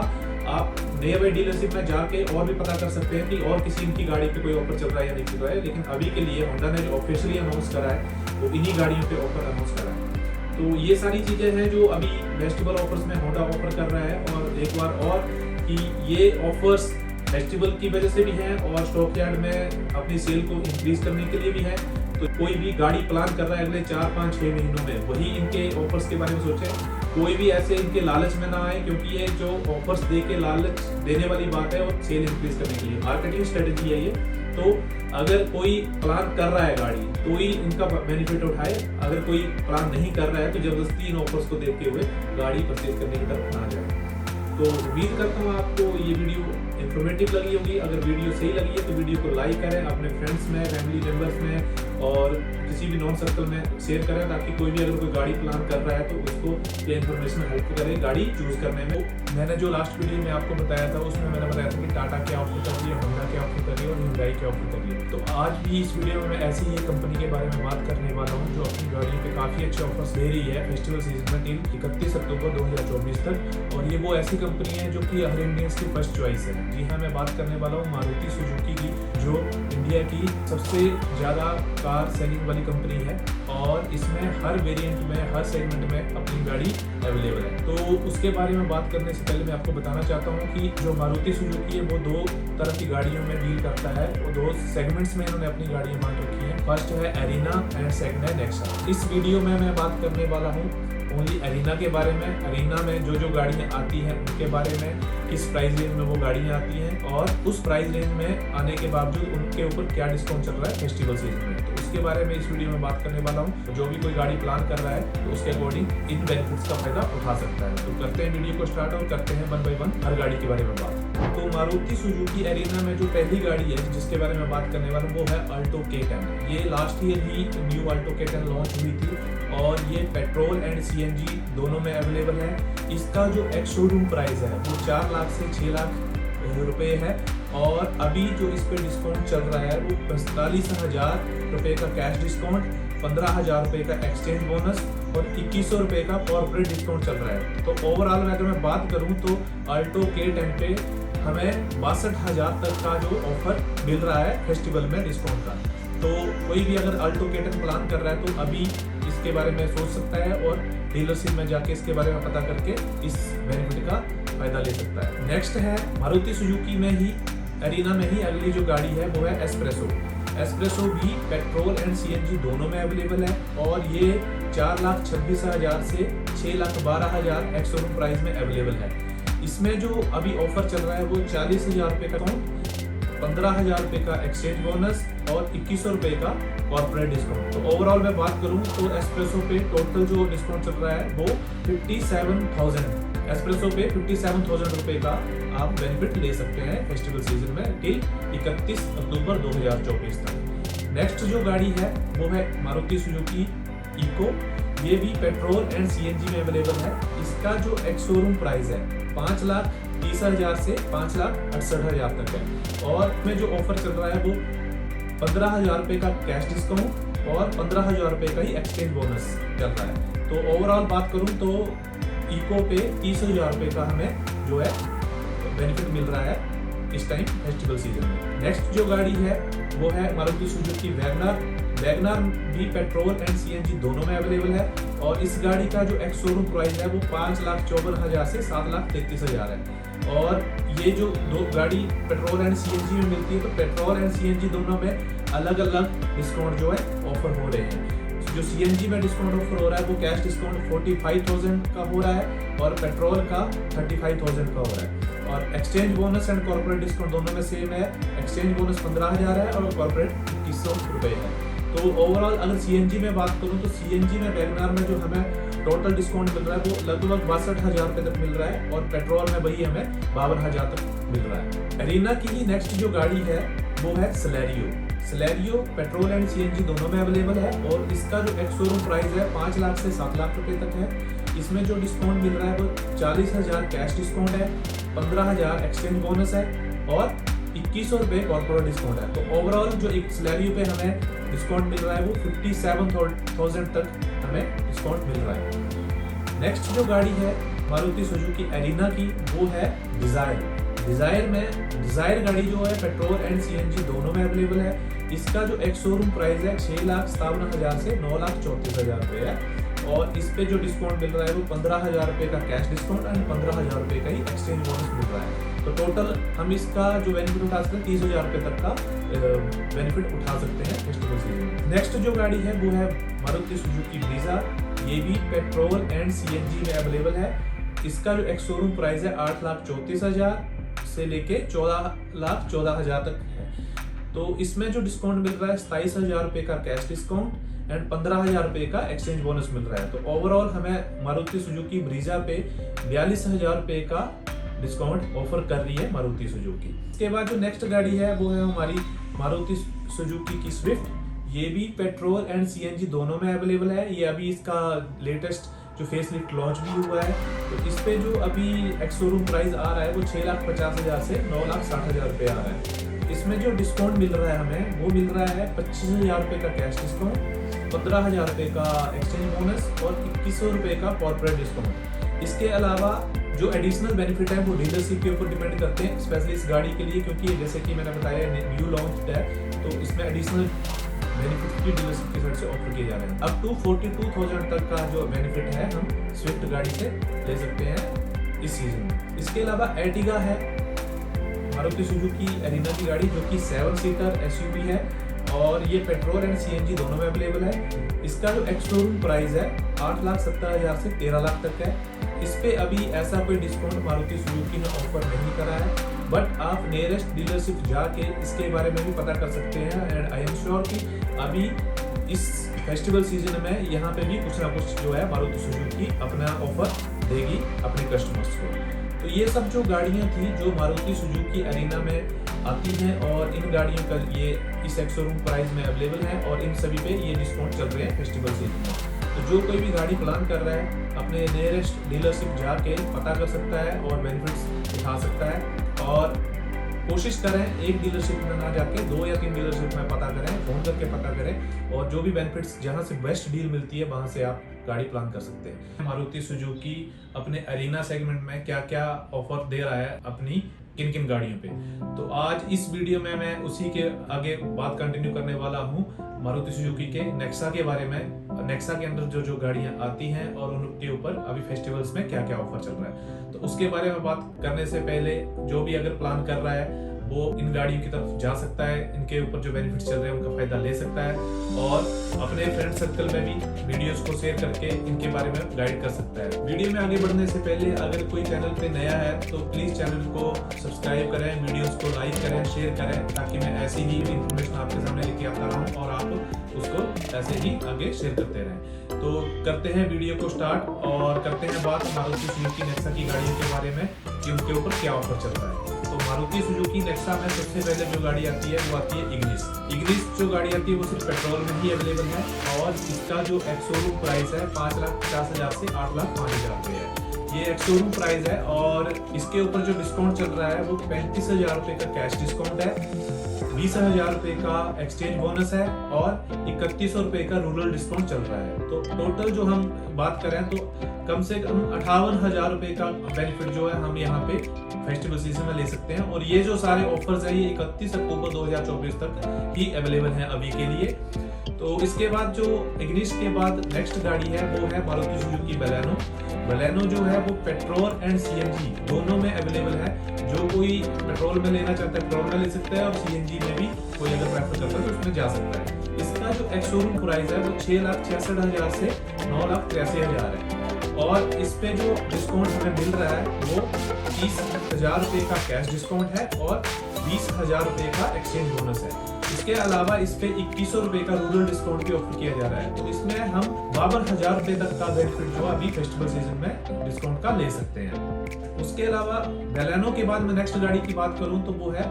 आप नियर बाई डीलरशिप में जाके और भी पता कर सकते हैं कि और किसी इनकी गाड़ी पे कोई ऑफर चल रहा है या नहीं चल रहा है। लेकिन अभी के लिए होंडा ने जो ऑफिशियली अनाउंस करा है वो इन्हीं गाड़ियों पे ऑफर अनाउंस करा है। तो ये सारी चीजें हैं जो अभी फेस्टिवल ऑफर्स में होंडा ऑफर कर रहा है। और एक बार और कि ये ऑफर्स फेस्टिवल की वजह से भी है और स्टॉक यार्ड में अपनी सेल को इंक्रीज करने के लिए भी है। तो कोई भी गाड़ी प्लान कर रहा है अगले 4, 5, 6 महीनों में, वही इनके ऑफर्स के बारे में सोचे। कोई भी ऐसे इनके लालच में ना आए, क्योंकि ये जो ऑफर्स दे के लालच देने वाली बात है और सेल इंक्रीज करने के लिए मार्केटिंग स्ट्रेटेजी है ये। तो अगर कोई प्लान कर रहा है गाड़ी तो ही इनका बेनिफिट उठाए, अगर कोई प्लान नहीं कर रहा है तो जबरदस्ती इन ऑफर्स को देखते हुए गाड़ी परचेज करने की तरफ ना जाए। तो उम्मीद करता हूँ आपको ये वीडियो इन्फॉर्मेटिव लगी होगी। अगर वीडियो सही लगी है तो वीडियो को लाइक करें, अपने फ्रेंड्स में, फैमिली मेंबर्स में और किसी भी नॉन सर्कल में शेयर करें, ताकि कोई भी अगर कोई गाड़ी प्लान कर रहा है तो उसको ये इन्फॉर्मेशन हेल्प करे गाड़ी चूज करने में। मैंने जो लास्ट वीडियो में आपको बताया था उसमें मैंने बताया था कि टाटा क्या ऑफर कर रही है, होंडा क्या ऑफर कर रही है और Hyundai क्या ऑफर कर रही है। तो आज भी इस वीडियो में मैं ऐसी ही कंपनी के बारे में बात करने वाला हूँ जो अपनी गाड़ियों पे काफ़ी अच्छे ऑफर्स दे रही है फेस्टिवल सीजन में टिल 31 अक्टूबर 2024 तक। और ये वो ऐसी कंपनी है जो कि हर इंडियंस की फर्स्ट चॉइस है। जी हाँ, मैं बात करने वाला हूँ मारुति सुजुकी की, जो इंडिया की सबसे ज़्यादा कार सेलिंग वाली कंपनी है और इसमें हर वेरिएंट में, हर सेगमेंट में अपनी गाड़ी अवेलेबल है। तो उसके बारे में बात करने से पहले मैं आपको बताना चाहता हूँ कि जो मारुति सुजुकी है वो 2 तरह की गाड़ियों में डील करता है और 2 सेगमेंट्स में इन्होंने अपनी गाड़ियाँ बांट रखी हैं। फर्स्ट है एरिना एंड सेकंड है नेक्सा। इस वीडियो में मैं बात करने वाला हूँ ओनली एरिना के बारे में। एरिना में जो गाड़ियाँ आती हैं उनके बारे में, किस प्राइस रेंज में वो गाड़ियाँ आती हैं और उस प्राइस रेंज में आने के बावजूद उनके ऊपर क्या डिस्काउंट चल रहा है फेस्टिवल सीजन में। तो उसके बारे में इस वीडियो में बात करने वाला हूँ। जो भी कोई गाड़ी प्लान कर रहा है तो उसके अकॉर्डिंग इन बेनिफिट्स का फायदा उठा सकता है। तो करते हैं वीडियो को स्टार्ट और करते हैं 1 बाय 1 हर गाड़ी के बारे में बात। तो मारुति सुजुकी एरिना में जो पहली गाड़ी है जिसके बारे में बात करने वाला हूँ वो है अल्टो K10। ये लास्ट ईयर ही न्यू अल्टो K10 लॉन्च हुई थी और ये पेट्रोल एंड CNG दोनों में अवेलेबल है। इसका जो एक्स शोरूम प्राइस है वो 4 लाख से 6 लाख रुपए है और अभी जो इस पे डिस्काउंट चल रहा है वो 45,000 रुपए का कैश डिस्काउंट, 15,000 रुपए का एक्सचेंज बोनस और 2100 रुपए का कॉर्पोरेट डिस्काउंट चल रहा है। तो ओवरऑल अगर मैं बात करूं तो अल्टो K10 पे हमें 62,000 तक का जो ऑफर मिल रहा है फेस्टिवल में डिस्काउंट का। तो कोई भी अगर अल्टो K10 प्लान कर रहा है तो अभी इसके बारे में सोच सकता है और डीलरशिप में जाके इसके बारे में पता करके इस बेनिफिट का फायदा ले सकता है। नेक्स्ट है मारुति सुजुकी में ही, एरिना में ही अगली जो गाड़ी है वो है एस्प्रेसो। एस्प्रेसो भी पेट्रोल एंड CNG दोनों में अवेलेबल है और ये 4,26,000 से 6,12,000 एक्स शोरूम प्राइस में अवेलेबल है। इसमें जो अभी ऑफर चल रहा है वो 40,000 रुपए का डिस्काउंट, 15,000 रुपए का एक्सचेंज बोनस और 2100 रुपए का कॉर्पोरेट डिस्काउंट। तो ओवरऑल मैं बात करूं तो एस्प्रेसो पे टोटल जो डिस्काउंट चल रहा है वो 57,000, एस्प्रेसो पे 57,000 रुपए का आप बेनिफिट ले सकते हैं फेस्टिवल सीजन में टिल 31 अक्टूबर 2024 तक। नेक्स्ट जो गाड़ी है वो है मारुति सुजुकी इको। ये भी पेट्रोल एंड CNG में अवेलेबल है। इसका जो एक्स शोरूम प्राइस है 5,30,000 से 5,68,000 तक है और में जो ऑफर चल रहा है वो 15,000 रुपए का कैश डिस्काउंट और 15,000 रुपए का ही एक्सचेंज बोनस चल रहा है। तो ओवरऑल बात करूं तो इको पे 30,000 रुपए का हमें जो है बेनिफिट मिल रहा है इस टाइम फेस्टिवल सीजन में। नेक्स्ट जो गाड़ी है वो है मारुति सुजुकी वैगनार। वैगनार भी पेट्रोल एंड CNG दोनों में अवेलेबल है और इस गाड़ी का जो एक्स शोरूम प्राइस है वो 5,54,000 से 7,33,000 है। और ये जो 2 गाड़ी पेट्रोल एंड CNG में मिलती है तो पेट्रोल एंड CNG दोनों में अलग अलग डिस्काउंट जो है ऑफर हो रहे हैं। जो CNG में डिस्काउंट ऑफर हो रहा है वो कैश डिस्काउंट 45,000 का हो रहा है और पेट्रोल का 35,000 का हो रहा है और exchange bonus and corporate discount दोनों में सेम है। एक्सचेंज बोनस 15,000 है और कॉर्पोरेट 2100 रुपए है। तो ओवरऑल अगर CNG में बात करूं तो CNG में वैगनार में जो हमें टोटल डिस्काउंट मिल रहा है वो लगभग 62,000 रुपए तक मिल रहा है और पेट्रोल में वही हमें 52,000 तक मिल रहा है। एरिना की ही नेक्स्ट जो गाड़ी है वो है Celerio. Celerio petrol and CNG दोनों में अवेलेबल है और इसका जो एक्स शोरूम प्राइस है 5 लाख से 7 लाख रुपए तक है। इसमें जो डिस्काउंट मिल रहा है वो 40,000 कैश डिस्काउंट है, 15,000 एक्सचेंज बोनस है और 2100 रुपए कॉर्पोरेट डिस्काउंट है। तो ओवरऑल जो एक सेलेरियो पे हमें डिस्काउंट मिल रहा है वो 57,000 तक हमें डिस्काउंट मिल रहा है। नेक्स्ट जो गाड़ी है मारुति सुजुकी एरिना की वो है डिजायर। डिजायर गाड़ी जो है पेट्रोल एंड CNG दोनों में अवेलेबल है। इसका जो एक्स शोरूम प्राइस है 6,57,000 से 9,34,000 रुपए है और इस पे जो डिस्काउंट मिल रहा है वो 15,000 रुपये का कैश डिस्काउंट एंड 15,000 रुपये का ही एक्सचेंज बोनस मिल रहा है। तो टोटल हम इसका जो बेनिफिट उठा सकते हैं 30,000 रुपये तक का बेनिफिट उठा सकते हैं फेस्टिवल सीजन में। नेक्स्ट जो गाड़ी है वो है मारुति सुजुकी ब्रीजा। ये भी पेट्रोल एंड सीएनजी में अवेलेबल है। इसका जो एक्स शोरूम प्राइस है 8,34,000 से लेके 14,14,000 तक है। तो इसमें जो डिस्काउंट मिल रहा है 27,000 रुपये का कैश डिस्काउंट एंड 15,000 रुपये का एक्सचेंज बोनस मिल रहा है। तो ओवरऑल हमें मारुति सुजुकी ब्रीजा पे 42,000 रुपये का डिस्काउंट ऑफर कर रही है मारुति सुजुकी। इसके बाद जो नेक्स्ट गाड़ी है वो है हमारी मारुति सुजुकी की स्विफ्ट। ये भी पेट्रोल एंड सीएनजी दोनों में अवेलेबल है। ये अभी इसका लेटेस्ट जो फेसलिफ्ट लॉन्च भी हुआ है। तो इस पे जो अभी एक्स शोरूम प्राइस आ रहा है वो 6,50,000 से 9,60,000 रुपये आ रहा है। इसमें जो डिस्काउंट मिल रहा है हमें वो मिल रहा है 25,000 रुपये का कैश डिस्काउंट, 15,000 रुपये का एक्सचेंज बोनस और 2100 रुपये का कॉर्पोरेट डिस्काउंट। इसके अलावा जो एडिशनल बेनिफिट है वो डीलरशिप के ऊपर डिपेंड करते हैं, स्पेशली इस गाड़ी के लिए, क्योंकि जैसे कि मैंने बताया न्यू लॉन्च है तो इसमें एडिशनल बेनिफिट भी डीलरशिप की साइड से ऑफर किए जा रहे हैं। अप टू 42,000 तक का जो बेनिफिट है हम स्विफ्ट गाड़ी से ले सकते हैं इस सीजन में। इसके अलावा एर्टिगा है मारुति सुजुकी एरिना की गाड़ी, जो कि 7 सीटर एसयूवी है और ये पेट्रोल एंड सीएनजी दोनों में अवेलेबल है। इसका जो एक्स शोरूम प्राइस है 8,70,000 से 13 लाख तक है। इस पे अभी ऐसा कोई डिस्काउंट मारुति सुजुकी ने ऑफर नहीं करा है, बट आप नियरेस्ट डीलरशिप जाके इसके बारे में भी पता कर सकते हैं। एंड आई एम श्योर कि अभी इस फेस्टिवल सीजन में यहाँ पे भी कुछ ना कुछ जो है मारुति सुजुकी अपना ऑफर देगी अपने कस्टमर्स को। तो ये सब जो गाड़ियाँ थी जो मारुति सुजुकी एरिना में आती हैं और इन गाड़ियों का ये इस एक्स शोरूम प्राइस में अवेलेबल है और इन सभी पे ये डिस्काउंट चल रहे हैं फेस्टिवल सीजन में। तो जो कोई भी गाड़ी प्लान कर रहा है अपने नियरेस्ट डीलरशिप जाके पता कर सकता है और बेनिफिट्स उठा सकता है। और कोशिश करें एक डीलरशिप में ना जाके 2 या 3 डीलरशिप में पता करें, फोन करके पता करें और जो भी बेनिफिट्स जहां से बेस्ट डील मिलती है वहां से आप गाड़ी प्लान कर सकते हैं। मारुति सुजुकी अपने एरिना सेगमेंट में क्या क्या ऑफर दे रहा है अपनी किन किन गाड़ियों पे, तो आज इस वीडियो में मैं उसी के आगे बात कंटिन्यू करने वाला हूँ मारुति सुजुकी के नेक्सा के बारे में। नेक्सा के अंदर जो जो गाड़ियां आती हैं और उनके ऊपर अभी फेस्टिवल्स में क्या क्या ऑफर चल रहा है, तो उसके बारे में बात करने से पहले जो भी अगर प्लान कर रहा है वो इन गाड़ियों की तरफ जा सकता है, इनके ऊपर जो बेनिफिट चल रहे हैं उनका फायदा ले सकता है और अपने फ्रेंड सर्कल में भी वीडियोस को शेयर करके इनके बारे में गाइड कर सकता है। वीडियो में आगे बढ़ने से पहले अगर कोई चैनल पे नया है तो प्लीज चैनल को सब्सक्राइब करें, वीडियोस को लाइक करें, शेयर करें, ताकि मैं ऐसी ही इंफॉर्मेशन आपके सामने लेके आता रहूं और आप उसको ऐसे ही आगे शेयर करते रहें। तो करते हैं वीडियो को स्टार्ट और करते हैं बात मारुति सुजुकी नेक्सा की गाड़ियों के बारे में कि उनके ऊपर क्या ऑफर चल रहा है। तो मारुति सुजुकी नेक्सा में सबसे पहले जो गाड़ी आती है वो आती है इग्निस। इग्निस जो गाड़ी आती है वो सिर्फ पेट्रोल में ही अवेलेबल है और इसका जो एक्स शोरूम प्राइस है 5,50,000 से 8,05,000 रुपये है। ये एक्स शोरूम प्राइस है और इसके ऊपर जो डिस्काउंट चल रहा है वो 35,000 रुपये का कैश डिस्काउंट है, 20,000 रुपये का एक्सचेंज बोनस है और 3100 रुपये का रूरल डिस्काउंट चल रहा है। तो टोटल जो हम बात करें तो कम से कम 58,000 रुपये का बेनिफिट जो है हम यहाँ पे फेस्टिवल सीजन में ले सकते हैं। और ये जो सारे ऑफर्स है ये 31 अक्टूबर 2024 तक ही अवेलेबल है अभी के लिए। तो इसके बाद जो इग्निस के बाद नेक्स्ट गाड़ी है वो है मारुति सुजुकी बलेनो। बलेनो जो है वो पेट्रोल एंड सीएनजी दोनों में अवेलेबल है। जो कोई पेट्रोल में लेना चाहता है पेट्रोल में ले सकता है और सीएनजी में भी कोई अगर प्रेफर करता है तो उसमें जा सकता है। इसका जो एक्स शोरूम प्राइस है वो 6,66,000 से 9,83,000 है और इस पे जो डिस्काउंट हमें मिल रहा है वो 30,000 रुपये का कैश डिस्काउंट है और 20,000 रुपये का एक्सचेंज बोनस है। इसके अलावा इस पे 2100 रुपये का रूरल डिस्काउंट भी ऑफर किया जा रहा है। तो इसमें हम 52,000 रुपये तक का बेनिफिट जो अभी फेस्टिवल सीजन में डिस्काउंट का ले सकते हैं। उसके अलावा बेलेनो के बाद मैं नेक्स्ट गाड़ी की बात करूं तो वो है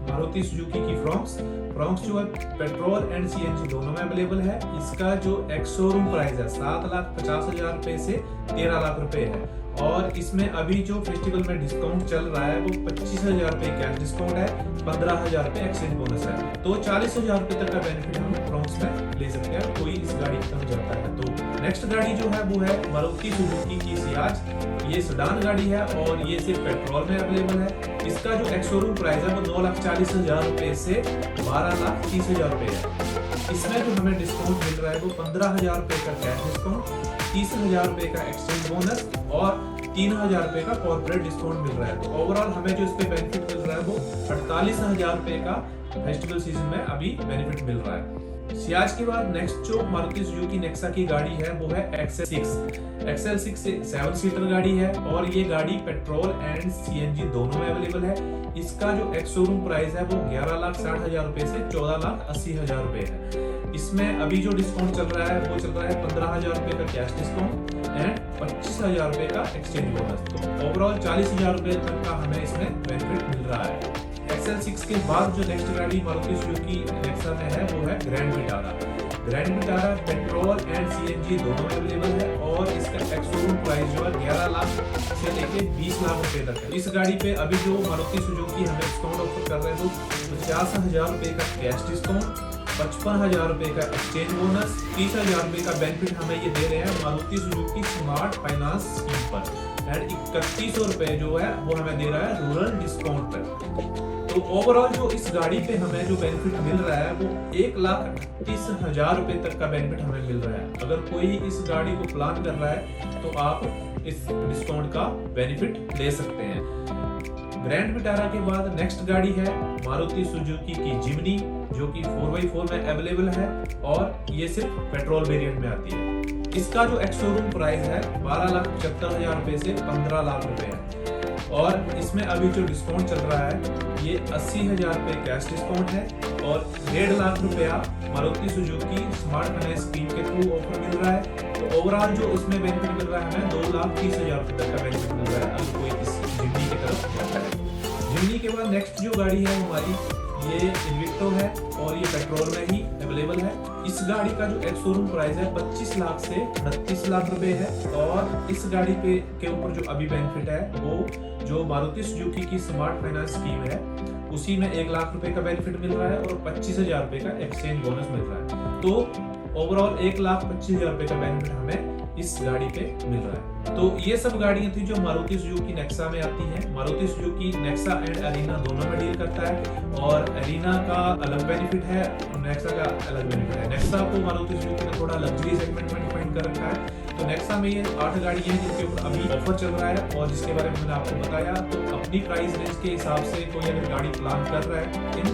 मारुति सुजुकी की फ्रॉन्क्स। फ्रॉन्क्स जो है पेट्रोल एंड सीएनजी दोनों में अवेलेबल है। इसका जो एक्स शोरूम प्राइस है 7,50,000 रुपये से 13 लाख रुपए है और इसमें अभी जो फेस्टिवल में डिस्काउंट चल रहा है वो 25,000 रुपये कैश डिस्काउंट है, 15,000 रुपये एक्सचेंज बोनस है। तो 40,000 रुपये तक का बेनिफिट हम फ्रॉन्क्स में ले सकते हैं कोई इस गाड़ी की तरफ जाता है। तो नेक्स्ट गाड़ी जो है वो है मारुति सुजुकी की सियाज। ये सेडान गाड़ी है और ये सिर्फ पेट्रोल में अवेलेबल है। इसका जो एक्स शोरूम प्राइस है वो 9,40,000 रुपये से 12,30,000 रुपये है। इसमें जो हमें डिस्काउंट मिल रहा है वो 15,000 रुपए का कैश डिस्काउंट, 30,000 रुपए का एक्सचेंज बोनस और 3,000 रुपए का कॉर्पोरेट डिस्काउंट मिल रहा है। तो ओवरऑल हमें जो इस पे बेनिफिट मिल रहा है वो 48,000 रुपए का फेस्टिवल सीजन में अभी बेनिफिट मिल रहा है। सियाज के बाद नेक्स्ट जो मारुति सुजुकी नेक्सा की गाड़ी है वो है XL6 7 सीटर गाड़ी है और ये गाड़ी पेट्रोल एंड सीएनजी दोनों में अवेलेबल है। इसका जो एक्स शोरूम प्राइस है वो 11,60,000 रुपए से 14,80,000 रुपए है। इसमें अभी जो डिस्काउंट चल रहा है वो चल रहा है 15,000 रुपए का कैश डिस्काउंट एंड 25,000 रुपए का एक्सचेंज बोनस। तो ओवरऑल 40,000 रुपए तक का हमें इसमें बेनिफिट मिल रहा है। XL6 के बाद जो नेक्स्ट गाड़ी मारुति सुजुकी नेक्सा में है वो है grand Vitara petrol and CNG दोनों में अवेलेबल है और इसका एक्स शोरूम प्राइस जो है 11 लाख से लेके 20 लाख रुपए तक है। इस गाड़ी पे अभी जो मारुति सुजुकी हमें डिस्काउंट ऑफर कर रहे हैं वो 50,000 रुपए का कैश डिस्काउंट, 55,000 रुपए का एक्सचेंज बोनस, 30,000 रुपए का बेनिफिट हमें ये दे रहे हैं Maruti Suzuki smart finance scheme पर एंड 3100 रुपए जो है वो हमें दे रहा है रूरल डिस्काउंट पर। तो ओवरऑल जो इस गाड़ी पे हमें जो बेनिफिट मिल रहा है वो 1,38,000 रुपए तक का बेनिफिट हमें मिल रहा है। अगर कोई इस गाड़ी को प्लान कर रहा है तो आप इस डिस्काउंट का बेनिफिट ले सकते हैं। ग्रैंड विटारा के बाद नेक्स्ट गाड़ी है मारुति सुजुकी की जिमनी जो कि 4x4 में अवेलेबल है और ये सिर्फ पेट्रोल वेरिएंट में आती है। इसका जो एक्स शोरूम प्राइस है 12,75,000 रुपए से 15 लाख रुपए है और इसमें अभी जो डिस्काउंट चल रहा है ये 80,000 रुपए कैश डिस्काउंट है और 1.5 लाख रुपया Maruti Suzuki smart finance scheme के थ्रू ऑफर मिल रहा है। तो ओवरऑल जो इसमें बेनिफिट मिल रहा है हमें 2,30,000 रुपए तक का बेनिफिट मिल रहा है अगर कोई इस जिमनी की तरफ जाता है। जिमनी के बाद नेक्स्ट जो गाड़ी है हमारी ये इन्विक्टो है और ये पेट्रोल में ही अवेलेबल है। इस गाड़ी का जो एक्स शोरूम प्राइस है 25 लाख से 29 लाख रुपए है और इस गाड़ी पे के ऊपर जो अभी बेनिफिट है वो जो मारुति सुजुकी की स्मार्ट फाइनेंस स्कीम है उसी में 1 लाख रुपए का बेनिफिट मिल रहा है और 25,000 रुपए का एक्सचेंज बोनस मिल रहा है। तो ओवरऑल 1,25,000 रुपए का बेनिफिट हमें इस गाड़ी पे मिल रहा है। तो ये सब गाड़ियां थी जो मारुति सुजुकी नेक्सा में आती हैं। Maruti Suzuki Nexa and Arena दोनों में डील करता है और अरीना का अलग बेनिफिट है और नेक्सा का अलग बेनिफिट है। नेक्सा को मारुति सुजुकी ने थोड़ा लग्जरी सेगमेंट में डिफाइन कर रखा है। तो नेक्सा में ये 8 गाड़ियां हैं जिनके ऊपर अभी ऑफर चल रहा है और जिसके बारे में मैंने आपको बताया। तो अपनी प्राइस रेंज के हिसाब से कोई अगर गाड़ी प्लान कर रहा है इन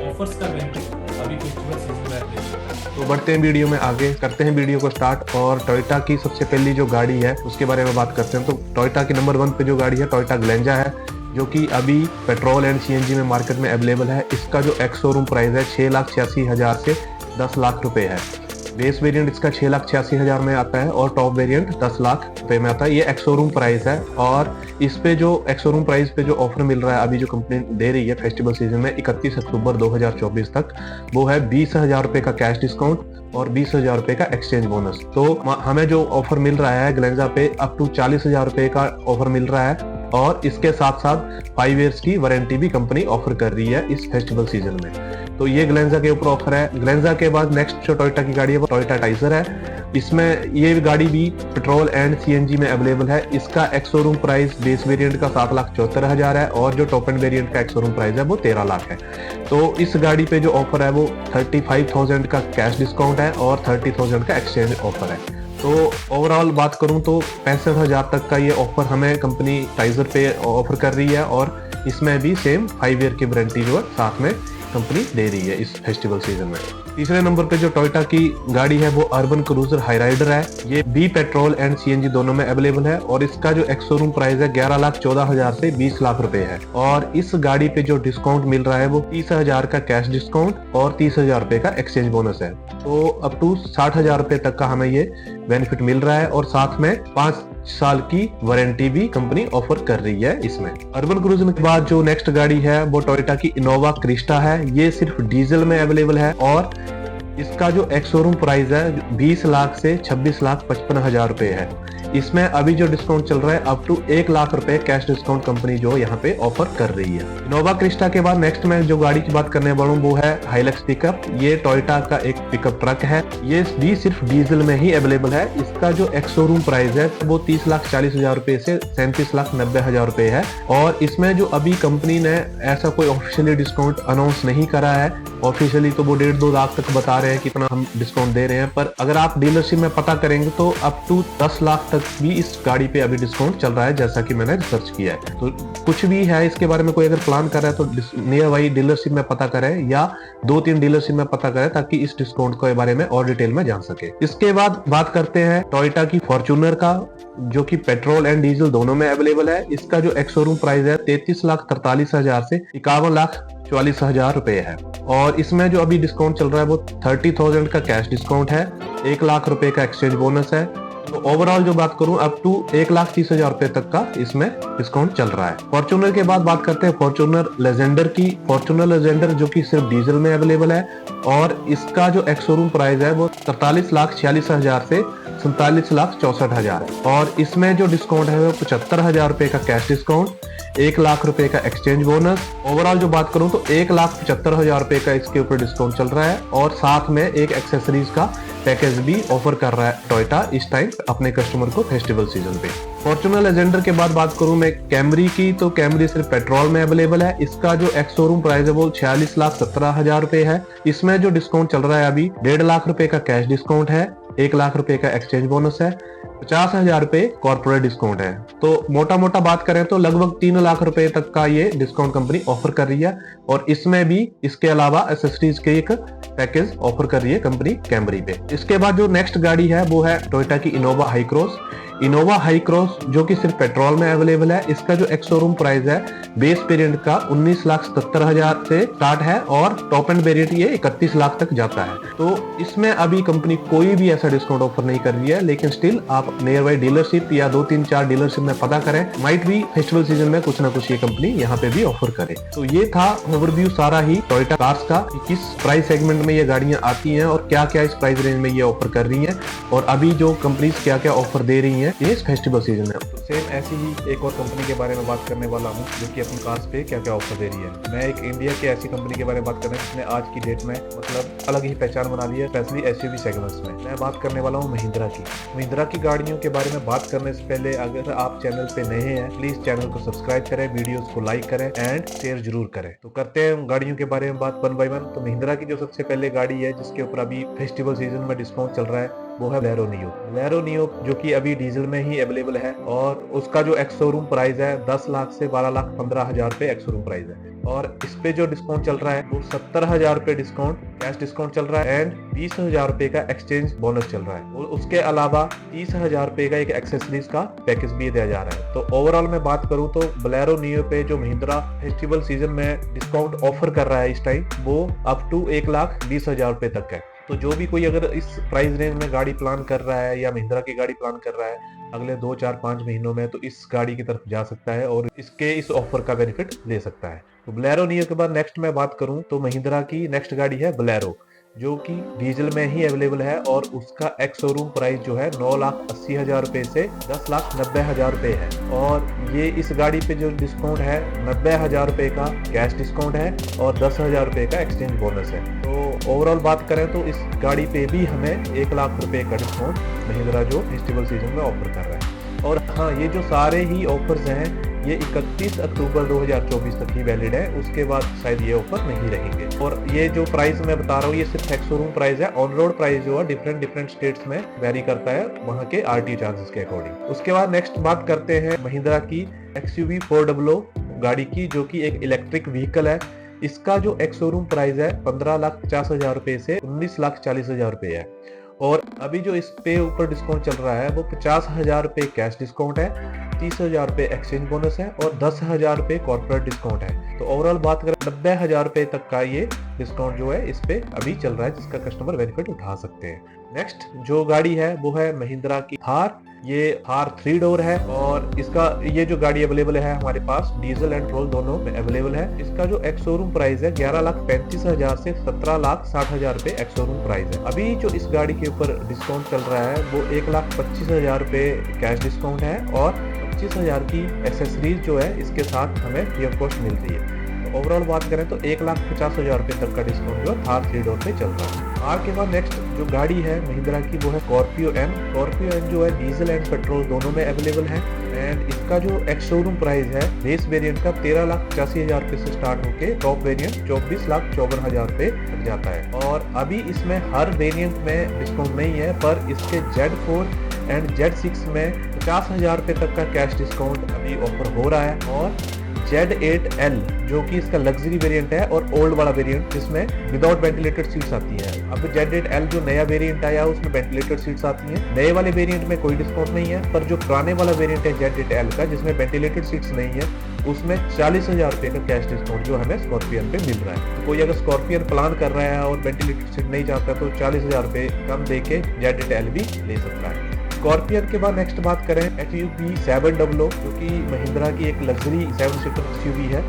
ऑफर्स का बेनिफिट अभी फेस्टिवल सीजन में ले सकता है। तो बढ़ते हैं वीडियो में आगे, करते हैं वीडियो को स्टार्ट और टोयोटा की सबसे पहली जो गाड़ी है उसके बारे में बात करते हैं। तो टोयोटा की नंबर 1 पे जो गाड़ी है टोयोटा ग्लेंजा है जो कि अभी पेट्रोल एंड सीएनजी में मार्केट में अवेलेबल है। इसका जो एक्स शोरूम प्राइस है 6,86,000 से 10 लाख रुपए है। बेस वेरिएंट इसका 6,86,000 में आता है और टॉप वेरिएंट 10 लाख रुपए में आता है। ये एक्स शोरूम प्राइस है और इस पे जो एक्स शोरूम प्राइस पे जो ऑफर मिल रहा है अभी जो कंपनी दे रही है फेस्टिवल सीजन में 31 अक्टूबर 2024 तक वो है 20,000 रुपए का कैश डिस्काउंट और 20,000 रुपए का एक्सचेंज बोनस। तो हमें जो ऑफर मिल रहा है ग्लेंजा पे अप टू 40,000 रुपए का ऑफर मिल रहा है और इसके साथ साथ 5 इयर्स की वारंटी भी कंपनी ऑफर कर रही है इस फेस्टिवल सीजन में। तो ये ग्लेंजा के ऊपर ऑफर है। ग्लेंजा के बाद नेक्स्ट जो टोयोटा की गाड़ी है वो टोयोटा टाइजर है। इसमें ये गाड़ी भी पेट्रोल एंड सीएनजी में अवेलेबल है। इसका ex showroom price base variant का 7,74,000 है और जो टॉप एंड वेरिएंट का एक्स शोरूम प्राइस है वो 13 लाख है। तो इस गाड़ी पे जो ऑफर है वो 35,000 का कैश डिस्काउंट है और 30,000 का एक्सचेंज ऑफर है। तो ओवरऑल बात करूं तो 65,000 तक का ये ऑफर हमें कंपनी टाइजर पे ऑफर कर रही है और इसमें भी सेम 5 ईयर की वारंटी जो है साथ में कंपनी दे रही है इस फेस्टिवल सीजन में। तीसरे नंबर पे जो टोयोटा की गाड़ी है वो अर्बन क्रूजर हाई राइडर है। ये भी पेट्रोल एंड सीएनजी दोनों में अवेलेबल है और इसका जो एक्स शोरूम प्राइस है 11,14,000 से 20 लाख रुपए है और इस गाड़ी पे जो डिस्काउंट मिल रहा है वो 30,000 का कैश डिस्काउंट और 30,000 रुपए का एक्सचेंज बोनस है। तो अप टू 60,000 रुपए तक का हमें ये बेनिफिट मिल रहा है और साथ में 5 साल की वारंटी भी कंपनी ऑफर कर रही है इसमें। अर्बन क्रूजर के बाद जो नेक्स्ट गाड़ी है वो टोयोटा की इनोवा क्रिस्टा है। ये सिर्फ डीजल में अवेलेबल है और इसका जो एक्स शोरूम प्राइस है 20 लाख से 26,55,000 रुपए है। इसमें अभी जो डिस्काउंट चल रहा है अप टू 1 लाख रुपए कैश डिस्काउंट कंपनी जो यहाँ पे ऑफर कर रही है। इनोवा क्रिस्टा के बाद नेक्स्ट मैं जो गाड़ी की बात करने वाला हूँ वो है हाइलक्स पिकअप। ये टोयोटा का एक पिकअप ट्रक है। ये भी सिर्फ डीजल में ही अवेलेबल है। इसका जो एक्स शोरूम प्राइस है वो 30,40,000 रुपए से 37,90,000 रुपए है और इसमें जो अभी कंपनी ने ऐसा कोई ऑफिशियली डिस्काउंट अनाउंस नहीं करा है। ऑफिशियली तो वो 1.5-2 लाख तक बता रहे रहे हैं कितना हम डिस्काउंट दे रहे हैं, पर अगर आप डीलरशिप में पता करेंगे तो अप टू 10 लाख तक भी इस गाड़ी पे अभी डिस्काउंट चल रहा है, जैसा कि मैंने रिसर्च किया है। तो कुछ भी है इसके बारे में कोई अगर प्लान कर रहा है तो नियर बाई डीलरशिप में पता करें या 2-3 डीलरशिप में पता करें, ताकि इस डिस्काउंट के बारे में और डिटेल में जान सके। इसके बाद बात करते हैं टोयोटा की फॉर्च्यूनर का, जो कि पेट्रोल एंड डीजल दोनों में अवेलेबल है। इसका जो एक्स शोरूम प्राइस है 33,43,000 से 51,44,000 रुपए है, और इसमें जो अभी डिस्काउंट चल रहा है वो 30,000 का कैश डिस्काउंट है, 1 लाख रुपए का एक्सचेंज बोनस है। तो ओवरऑल जो बात करूं अप टू 1,30,000 रुपए तक का इसमें डिस्काउंट चल रहा है। फॉर्च्यूनर के बाद बात करते हैं फॉर्च्यूनर लेजेंडर की। फॉर्च्यूनर लेजेंडर जो कि सिर्फ डीजल में अवेलेबल है, और इसका जो एक्स शोरूम प्राइस है वो 43,46,000 से 47,64,000 है, और इसमें जो डिस्काउंट है वो 75,000 रुपए का कैश डिस्काउंट, 1 लाख रुपए का एक्सचेंज बोनस। ओवरऑल जो बात करूं तो 1,75,000 रुपए का इसके ऊपर डिस्काउंट चल रहा है, और साथ में एक एक्सेसरीज का पैकेज भी ऑफर कर रहा है टोयोटा इस टाइम अपने कस्टमर को फेस्टिवल सीजन पे। फॉर्च्यूनर लेजेंडर के बाद बात करूं मैं कैमरी की, तो कैमरी सिर्फ पेट्रोल में अवेलेबल है। इसका जो एक्स शोरूम प्राइस है वो 46,17,000 रुपए है। इसमें जो डिस्काउंट चल रहा है अभी 1.5 लाख रुपए का कैश डिस्काउंट है, 1 लाख रुपए का एक्सचेंज बोनस है, 50,000 रुपए कॉर्पोरेट डिस्काउंट है। तो मोटा मोटा बात करें तो लगभग 3 लाख रुपए तक का ये डिस्काउंट कंपनी ऑफर कर रही है, और इसमें भी इसके अलावा एसेसरीज के एक पैकेज ऑफर कर रही है कंपनी कैमरी पे। इसके बाद जो नेक्स्ट गाड़ी है वो है टोयोटा की Innova high cross. Innova high cross जो कि सिर्फ पेट्रोल में अवेलेबल है। इसका जो एक्स शोरूम प्राइस है बेस वेरिएंट का 19,77,000 से स्टार्ट है, और टॉप एंड वेरिएंट ये 31 लाख तक जाता है। तो इसमें अभी कंपनी कोई भी ऐसा डिस्काउंट ऑफर नहीं कर रही है, लेकिन स्टिल आप नियर बाई डीलरशिप या 2-3-4 डीलरशिप में पता करें, माइट भी फेस्टिवल सीजन में कुछ ना कुछ ये कंपनी यहाँ पे भी ऑफर करे। तो ये था ओवरव्यू सारा ही टोयोटा कार्स का, किस प्राइस सेगमेंट में ये गाड़ियां आती हैं और क्या क्या इस प्राइस रेंज में ये ऑफर कर रही हैं, और अभी जो कंपनीज क्या क्या ऑफर दे रही हैं इस फेस्टिवल सीजन में। तो सेम ऐसी ही एक और कंपनी के बारे में बात करने वाला हूँ जो कि अपनी कार्स पे क्या क्या ऑफर दे रही है। मैं एक इंडिया की ऐसी कंपनी के बारे में बात कर रहा हूँ जिसने आज की डेट में मतलब अलग ही पहचान बना ली है, स्पेशली एसयूवी सेगमेंट्स में। मैं बात करने वाला हूँ महिंद्रा की। महिंद्रा की गाड़ियों के बारे में बात करने से पहले अगर आप चैनल पे नए हैं प्लीज चैनल को सब्सक्राइब करें, वीडियोस को लाइक करें एंड शेयर जरूर करें। तो करते हैं गाड़ियों के बारे में बात वन बाय वन। तो महिंद्रा की जो सबसे पहले गाड़ी है जिसके ऊपर अभी फेस्टिवल सीजन में डिस्काउंट चल रहा है वो है बोलेरो नियो। बोलेरो नियो जो कि अभी डीजल में ही अवेलेबल है, और उसका जो एक्स शोरूम प्राइस है 10 लाख से 12,15,000 रुपए एक्स शोरूम प्राइस है, और इस पे जो डिस्काउंट चल रहा है वो 70,000 रुपए डिस्काउंट कैश डिस्काउंट चल रहा है, एंड 20,000 रुपए का एक्सचेंज बोनस चल रहा है, और उसके अलावा 30,000 रुपए का एक एक्सेसरीज का पैकेज भी दिया जा रहा है। तो ओवरऑल मैं बात करूं तो बोलेरो नियो पे जो महिंद्रा फेस्टिवल सीजन में डिस्काउंट ऑफर कर रहा है इस टाइम वो अप टू 1,20,000 रुपए तक है। तो जो भी कोई अगर इस प्राइस रेंज में गाड़ी प्लान कर रहा है या महिंद्रा की गाड़ी प्लान कर रहा है अगले 2-4-5 महीनों में, तो इस गाड़ी की तरफ जा सकता है और इस ऑफर का बेनिफिट ले सकता है। तो बोलेरो नियो के बाद नेक्स्ट मैं बात करूं तो महिंद्रा की नेक्स्ट गाड़ी है बोलेरो, जो कि डीजल में ही अवेलेबल है, और उसका एक्स शोरूम प्राइस जो है 9,80,000 रुपए से 10,90,000 रुपए है, और ये इस गाड़ी पे जो डिस्काउंट है 90,000 रुपए का कैश डिस्काउंट है और 10,000 रुपए का एक्सचेंज बोनस है। तो ओवरऑल बात करें तो इस गाड़ी पे भी हमें 1 लाख रुपए का डिस्काउंट महिंद्रा जो फेस्टिवल सीजन में ऑफर कर रहा है। और हाँ, ये जो सारे ही ऑफर्स हैं ये 31 अक्टूबर 2024 तक ही वैलिड है, उसके बाद शायद ये ऑफर नहीं रहेंगे। और ये जो प्राइस मैं बता रहा हूँ ये सिर्फ एक्स शोरूम प्राइस है, ऑन रोड प्राइस जो है डिफरेंट स्टेट्स में वेरी करता है वहाँ के आरटी चार्जेस के अकॉर्डिंग। उसके बाद नेक्स्ट बात करते हैं महिंद्रा की XUV 400 गाड़ी की, जो कि एक इलेक्ट्रिक व्हीकल है। इसका जो एक्स शोरूम प्राइस है 15,50,000 रुपए से 19,40,000 रुपए है, और अभी जो इस पे ऊपर डिस्काउंट चल रहा है वो 50,000 रुपए कैश डिस्काउंट है, 30,000 रुपए एक्सचेंज बोनस है और 10,000 रुपए कॉर्पोरेट डिस्काउंट है। तो ओवरऑल बात करें 90,000 रुपए तक का ये डिस्काउंट जो है इस पे अभी चल रहा है, जिसका कस्टमर बेनिफिट उठा सकते हैं। नेक्स्ट जो गाड़ी है वो है महिंद्रा की थार। ये थार 3 डोर है, और इसका ये जो गाड़ी अवेलेबल है हमारे पास डीजल एंड पेट्रोल दोनों में अवेलेबल है। इसका जो एक्स शोरूम प्राइस है 11,35,000 से 17,60,000 रुपए एक्स शोरूम प्राइस है। अभी जो इस गाड़ी के ऊपर डिस्काउंट चल रहा है वो 1,25,000 रुपए कैश डिस्काउंट है, और 25,000 की एक्सेसरीज जो है इसके साथ हमें फ्री ऑफ कॉस्ट मिलती है। तो ओवरऑल बात करें तो 1,50,000 रुपए तक का डिस्काउंट जो थार 3 डोर पे चल रहा है। थार के बाद नेक्स्ट जो गाड़ी है महिंद्रा की वो है स्कॉर्पियो एन। स्कॉर्पियो एन जो है डीजल एंड पेट्रोल दोनों में अवेलेबल है, एंड इसका जो एक्स शोरूम प्राइस है बेस वेरिएंट का 13,85,000 रुपए से स्टार्ट होके टॉप वेरिएंट 24,54,000 रुपए तक जाता है। और अभी इसमें हर वेरिएंट में डिस्काउंट नहीं है, पर इसके Z4 एंड Z6 में 50,000 रुपए तक का कैश डिस्काउंट अभी ऑफर हो रहा है। और Z8L जो कि इसका लग्जरी वेरिएंट है और ओल्ड वाला वेरिएंट जिसमें विदाउट वेंटिलेटेड सीट्स आती है। अब Z8L जो नया वेरिएंट आया है उसमें वेंटिलेटेड सीट्स आती हैं। नए वाले वेरिएंट में कोई डिस्काउंट नहीं है, पर जो पुराने वाला वेरिएंट है Z8L का जिसमें वेंटिलेटेड सीट्स नहीं है उसमें 40,000 रुपए का कैश डिस्काउंट जो हमें स्कॉर्पियन पे मिल रहा है। तो कोई अगर स्कॉर्पियन प्लान कर रहा है और वेंटिलेटेड सीट नहीं चाहता तो 40,000 रुपए कम देके Z8L भी ले सकता है। स्कॉर्पियन के बाद नेक्स्ट बात करें XUV 700 जो कि महिंद्रा की एक लग्जरी 7 सीटर SUV है।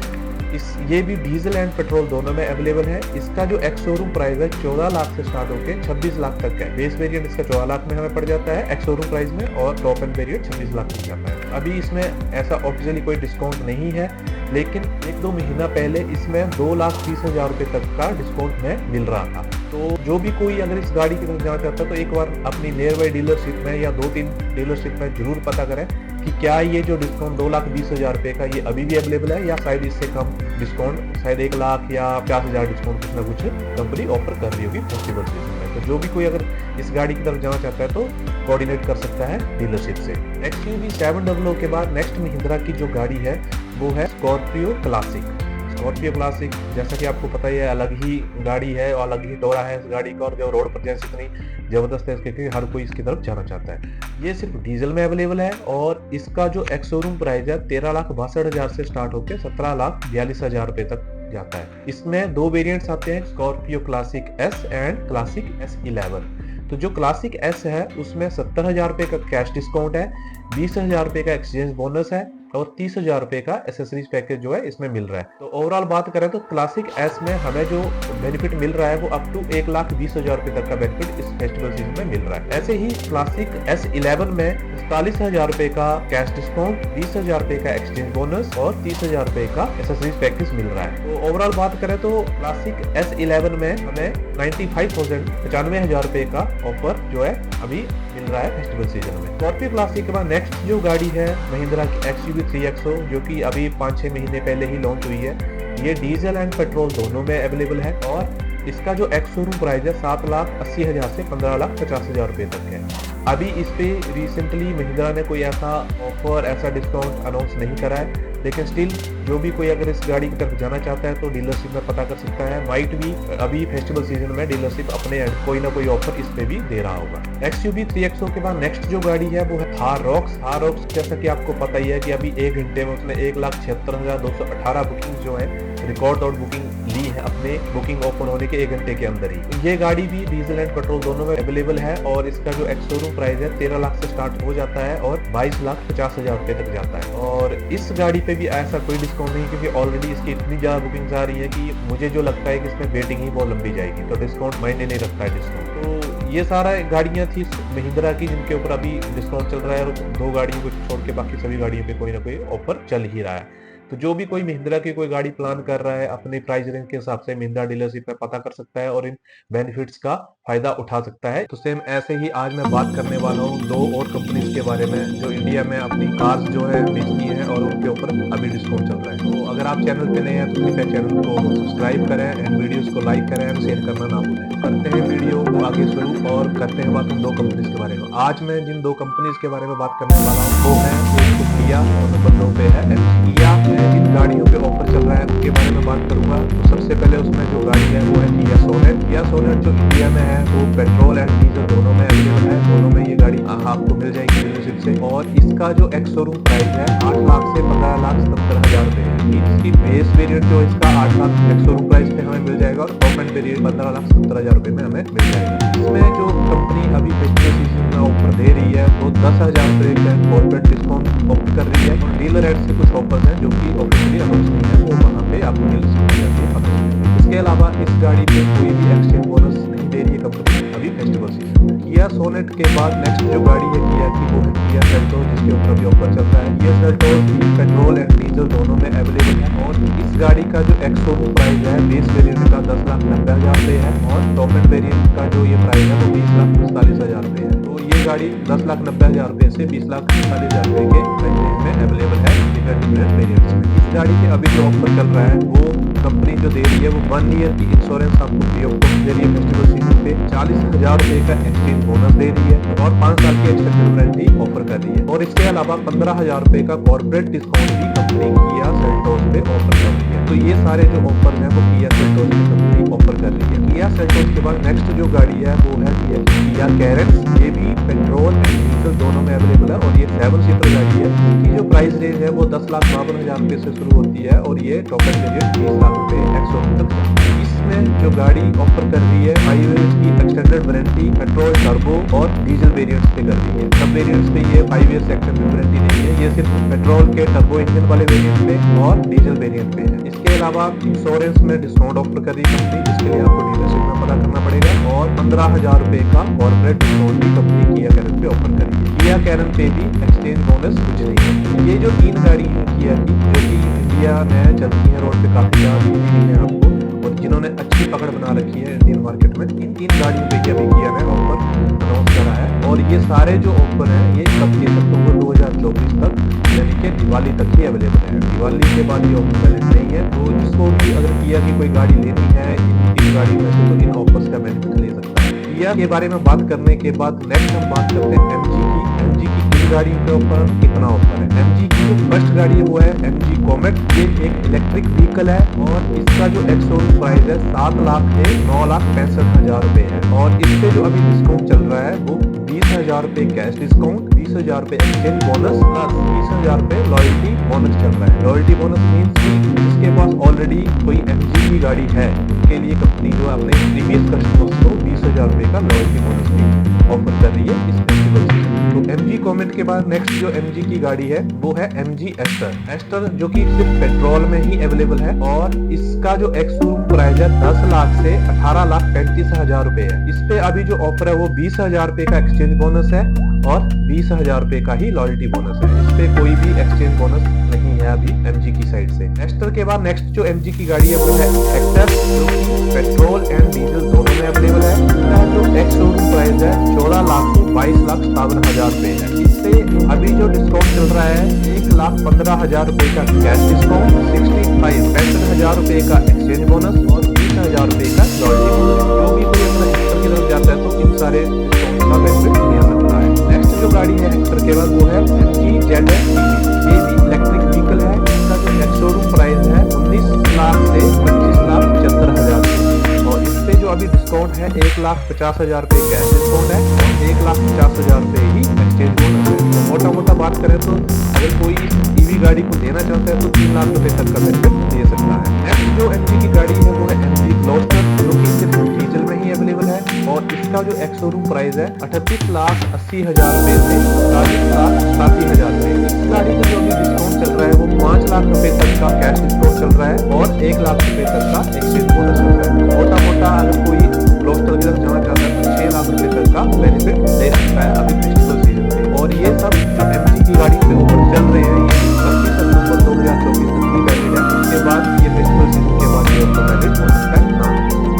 ये भी डीजल एंड पेट्रोल दोनों में अवेलेबल है। इसका जो एक्स शोरूम प्राइस है 14 लाख से स्टार्ट होकर 26 लाख तक है। बेस वेरिएंट इसका 14 लाख में हमें पड़ जाता है एक्स शोरूम प्राइस में, और टॉप एंड वेरिएंट 26 लाख में जाता है। अभी इसमें ऐसा ऑफिशियली कोई डिस्काउंट नहीं है, लेकिन 1-2 महीना पहले इसमें 2,30,000 रुपए तक का डिस्काउंट में मिल रहा था। तो जो भी कोई अगर इस गाड़ी की तरफ जाना चाहता है तो एक बार अपनी नियर बाई डीलरशिप में या 2-3 डीलरशिप में जरूर पता करें कि क्या ये जो डिस्काउंट 2,20,000 रुपए का ये अभी भी अवेलेबल है, या शायद इससे कम डिस्काउंट, शायद 1 लाख या 50,000 डिस्काउंट कुछ ना कुछ कंपनी ऑफर कर रही होगी फेस्टिवल सीजन में। तो जो भी कोई अगर इस गाड़ी की तरफ जाना चाहता है तो कोऑर्डिनेट कर सकता है डीलरशिप से। XUV 700 के बाद नेक्स्ट महिंद्रा की जो गाड़ी है वो है स्कॉर्पियो क्लासिक। स्कॉर्पियो क्लासिक जैसा कि आपको पता ही है अलग ही गाड़ी है और अलग ही टोरा है इस गाड़ी का, और जो रोड पर जैसे इतनी जबरदस्त है इसके हर कोई इसकी तरफ जाना चाहता है। ये सिर्फ डीजल में अवेलेबल है और इसका जो एक्स शोरूम प्राइस है 13,62,000 से स्टार्ट होकर 17,42,000 रुपए तक जाता है। इसमें 2 वेरिएंट्स आते हैं, Scorpio classic S and classic S11। तो जो क्लासिक S है उसमें 70,000 रुपए का कैश डिस्काउंट है, 20,000 रुपए का एक्सचेंज बोनस है और 30,000 रुपए का एसेसरीज पैकेज जो है इसमें मिल रहा है। तो ओवरऑल बात करें तो क्लासिक S में हमें जो बेनिफिट मिल रहा है वो अप टू 1,20,000 रुपए तक का बेनिफिट इस फेस्टिवल सीजन में मिल रहा है। ऐसे ही क्लासिक S11 में 47,000 रुपए का कैश डिस्काउंट, 20,000 रुपए का एक्सचेंज बोनस और 30,000 रुपए का एसेसरीज पैकेज मिल रहा है। तो ओवरऑल बात करें तो क्लासिक S11 में हमें 95,000 रुपए का ऑफर जो है अभी मिल रहा है फेस्टिवल सीजन में। स्कॉर्पियो क्लासिक के बाद नेक्स्ट जो गाड़ी है महिंद्रा की XUV 3XO जो कि अभी 5-6 महीने पहले ही लॉन्च हुई है। ये डीजल एंड पेट्रोल दोनों में अवेलेबल है और इसका जो एक्स शोरूम प्राइस है 7,80,000 से 15,50,000 रुपए तक है। अभी इस पे रिसेंटली महिंद्रा ने कोई ऐसा ऑफर, ऐसा डिस्काउंट अनाउंस नहीं करा है, लेकिन स्टिल जो भी कोई अगर इस गाड़ी की तरफ जाना चाहता है तो डीलरशिप में पता कर सकता है। माइट भी अभी फेस्टिवल सीजन में डीलरशिप अपने एंड कोई ना कोई ऑफर इस पे भी दे रहा होगा। XUV 3XO के बाद नेक्स्ट जो गाड़ी है वो है थार रॉक्स। थार रॉक्स जैसा कि आपको पता ही है कि अभी 1 घंटे में उसने 1,76,218 बुकिंग जो है रिकॉर्ड आउट बुकिंग ली है अपने बुकिंग ओपन होने के 1 घंटे के अंदर ही। ये गाड़ी भी डीजल एंड पेट्रोल दोनों में अवेलेबल है और इसका जो एक्स शोरूम प्राइस है 13 लाख से स्टार्ट हो जाता है और 22,50,000 रुपए तक जाता है। और इस गाड़ी पे भी ऐसा कोई डिस्काउंट नहीं, क्योंकि ऑलरेडी इसकी इतनी ज्यादा बुकिंग्स आ रही है कि मुझे जो लगता है कि इसमें वेटिंग ही बहुत लंबी जाएगी, तो डिस्काउंट मायने नहीं रखता है डिस्काउंट। तो ये सारा गाड़ियां थी महिंद्रा की जिनके ऊपर अभी डिस्काउंट चल रहा है और 2 गाड़ियों को छोड़ के बाकी सभी गाड़ियों पे कोई ना कोई ऑफर चल ही रहा है। तो जो भी कोई महिंद्रा की कोई गाड़ी प्लान कर रहा है अपने प्राइस रेंज के हिसाब से महिंद्रा डीलरशिप में पता कर सकता है और इन बेनिफिट्स का फायदा उठा सकता है। तो सेम ऐसे ही आज मैं बात करने वाला हूँ 2 और कंपनीज के बारे में जो इंडिया में अपनी कार्स जो है बेचती हैं और उनके ऊपर अभी डिस्काउंट चल रहा है। तो अगर आप चैनल पे नए हैं तो कृपया चैनल को सब्सक्राइब करें एंड वीडियोस को लाइक करें एंड शेयर करना ना भूलें। करते हैं वीडियो को आगे शुरू और करते हैं बात उन 2 कंपनीज के बारे में। आज मैं जिन 2 कंपनीज के बारे में बात करने वाला हूँ वो है किया और नंबर 2 पे है किया। जिन गाड़ियों पे ऑफर चल रहा है उनके बारे में बात करूंगा। तो सबसे पहले उसमें जो गाड़ी है वो है किया सोनेट। किया सोनेट जो इंडिया में है वो पेट्रोल एंड डीजल दोनों में अवेलेबल है। दोनों में ये गाड़ी आपको मिल जाएगी डीलरशिप से और इसका जो एक्स शोरूम प्राइस है 8 लाख से 15,70,000 रुपए है। इसकी बेस वेरिएंट जो इसका 8 लाख एक्स शोरूम प्राइस पे हमें मिल जाएगा और टॉप एंड वेरिएंट 15,70,000 रुपए में हमें मिल जाएगा। इसमें जो कंपनी अभी फेस्टिवल सीजन में ऑफर दे रही है वो 10,000 रुपए का कॉर्पोरेट डिस्काउंट ऑफर कर रही है और डीलर एड से कुछ ऑफर्स हैं जो कि ऑफिशियली अनाउंस नहीं है, वो वहाँ पे आपको मिल सकती है। इसके अलावा इस गाड़ी पे कोई भी एक्सचेंज बोनस नहीं दे दे रही है कंपनी अभी फेस्टिवल सीजन में। किया सोनेट के बाद नेक्स्ट जो गाड़ी है किया की वो है किया सेल्टोस, जिसके ऊपर भी ऑफर चल रहा है। Kia Seltos petrol and diesel दोनों में अवेलेबल है और इस गाड़ी का जो एक्स शोरूम प्राइस है बेस वेरिएंट का 10,90,000 रुपए है और टॉप एंड वेरिएंट का जो ये प्राइस है वो 20,45,000 रुपए है। तो ये गाड़ी 10,90,000 रुपए से 20,45,000 रुपए के प्राइस रेंज में अवेलेबल है डिफरेंट वेरिएंट्स में। इस गाड़ी के अभी जो ऑफर चल रहा है वो कंपनी जो दे रही है वो 1 ईयर की इंश्योरेंस आपको फ्री ऑफ कॉस्ट दे रही है फेस्टिवल सीजन पे, 40,000 रुपए का एक्सचेंज बोनस दे रही है और 5 साल की एक्सटेंडेड वारंटी ऑफर कर रही है। और इसके अलावा 15,000 रुपए का कॉर्पोरेट डिस्काउंट भी कंपनी किया सेल्टोस पे ऑफर कर रही है। तो ये सारे जो ऑफर हैं वो किया सेल्टोस की कंपनी ऑफर कर रही है। किया सेल्टोस के बाद नेक्स्ट जो गाड़ी है वो है किया कैरेंस। ये भी पेट्रोल एंड डीजल दोनों में अवेलेबल है और ये 7 सीटर गाड़ी है। इसकी जो प्राइस रेंज है वो 10,52,000 रुपए से शुरू होती है और ये टॉप एंड वेरिएंट 20 लाख रुपए एक्स तक है। इसमें जो गाड़ी ऑफर कर रही है 5 इयर्स की एक्सटेंडेड वारंटी पेट्रोल टर्बो और डीजल वेरिएंट्स पे कर रही है। सब वेरिएंट्स पे ये 5 इयर्स एक्सटेंडेड वारंटी नहीं है, ये सिर्फ पेट्रोल के टर्बो इंजन वाले वेरिएंट पे और डीजल वेरिएंट पे है। इसके अलावा इंश्योरेंस में डिस्काउंट ऑफर कर रही है कंपनी, जिसके लिए आपको डीलरशिप में पता करना पड़ेगा और 15,000 रुपए का कॉर्पोरेट डिस्काउंट भी कंपनी किया कैरेन पे ऑफर कर रही है। किया कैरेन पे भी एक्सचेंज बोनस कुछ नहीं है। ये जो 3 गाड़ी है किया की जो की इंडिया में चलती है रोड पे काफी ज्यादा दिखती है आपको और जिन्होंने अच्छी पकड़ बना रखी है इंडियन मार्केट में, इन 3 गाड़ियों पे अभी किया ने ऑफर अनाउंस करा है और ये सारे जो ऑफर है ये 31 अक्टूबर 2024 तक यानी कि दिवाली तक ही अवेलेबल है। दिवाली के बाद ये ऑफर वैलिड नहीं है। तो जिसको भी अगर किया की कोई गाड़ी लेनी है इन गाड़ी में से तो इन ऑफर्स का बेनिफिट ले सकता है। किया के बारे में बात करने के बाद नेक्स्ट हम बात करते हैं एमजी की किन गाड़ियों के ऊपर कितना ऑफर है। एमजी की जो फर्स्ट गाड़ी है वो है एमजी कॉमेट। ये एक इलेक्ट्रिक व्हीकल है और इसका जो एक्स शोरूम प्राइस है 7 लाख से 9,65,000 रुपए है और इस पे जो अभी डिस्काउंट चल रहा है वो 20,000 रुपए कैश डिस्काउंट, 20,000 रुपए एक्सचेंज बोनस प्लस 20,000 रुपए लॉयल्टी बोनस चल रहा है। लॉयल्टी बोनस मीन्स कि जिसके पास ऑलरेडी कोई एमजी की गाड़ी है उनके लिए कंपनी जो अपने प्रीवियस कस्टमर्स को 20,000 रुपए का लॉयल्टी बोनस भी ऑफर कर रही है इस फेस्टिवल सीजन। तो एमजी कॉमेट के बाद नेक्स्ट जो एमजी की गाड़ी है वो है एमजी एस्टर जो कि सिर्फ पेट्रोल में ही अवेलेबल है और इसका जो एक्स शोरूम प्राइस है 10 लाख से 18,35,000 रुपए है। इस पे अभी जो ऑफर है वो 20,000 रुपए का एक्सचेंज बोनस है और 20,000 रुपए का ही लॉयल्टी बोनस है। इस पे कोई भी एक्सचेंज बोनस नहीं है अभी एमजी की साइड से। एस्टर के बाद नेक्स्ट जो एमजी की गाड़ी है वो है हेक्टर जो कि पेट्रोल एंड डीजल दोनों में अवेलेबल है। इसका जो एक्स शोरूम प्राइस है 14 लाख से 22,57,000 रुपए है। इससे अभी जो डिस्काउंट चल रहा है 1,15,000 रुपए का कैश डिस्काउंट, 65,000 रुपए का एक्सचेंज बोनस और 20,000 रुपए का लॉयल्टी बोनस। जो भी कोई अपना हेक्टर की तरफ जाता है तो इन सारे डिस्काउंट का बेनिफिट ले सकता है। नेक्स्ट जो गाड़ी है हेक्टर के बाद वो है एमजी ZS EV। ये भी इलेक्ट्रिक व्हीकल है। इसका जो नेक्स्ट शोरूम प्राइस है 19 लाख से 25,75,000 और इस पे जो अभी डिस्काउंट है 1,50,000 रुपए कैश डिस्काउंट है और 1,50,000 रुपए ही एक्सचेंज बोनस है। तो मोटा मोटा बात करें तो अगर कोई ईवी गाड़ी को लेना चाहता है तो 3 लाख रुपए तक का बेनिफिट ले सकता है। नेक्स्ट जो एमजी की गाड़ी है वो है एमजी ग्लोस्टर जो कि सिर्फ डीजल में ही अवेलेबल है और इसका जो एक्स शोरूम प्राइस है 38,80,000 रुपए से 40,87,000 रुपए। इस गाड़ी का जो अभी डिस्काउंट चल रहा है वो 5 लाख रुपए तक का कैश डिस्काउंट चल रहा है और 1 लाख रुपए तक का एक्सचेंज बोनस चल रहा है। मोटा मोटा अगर कोई ग्लोस्टर की तरफ जाना चाहता है तो 6 लाख रुपए तक का बेनिफिट ले सकता है अभी फेस्टिवल सीजन में। और ये सब जो एमजी की गाड़ी पे ऑफर चल रहे हैं ये 25 अक्टूबर 2024 तक ही वैलिड है। उसके बाद ये फेस्टिवल सीजन के बाद ये ऑफर वैलिड हो सकता है ना।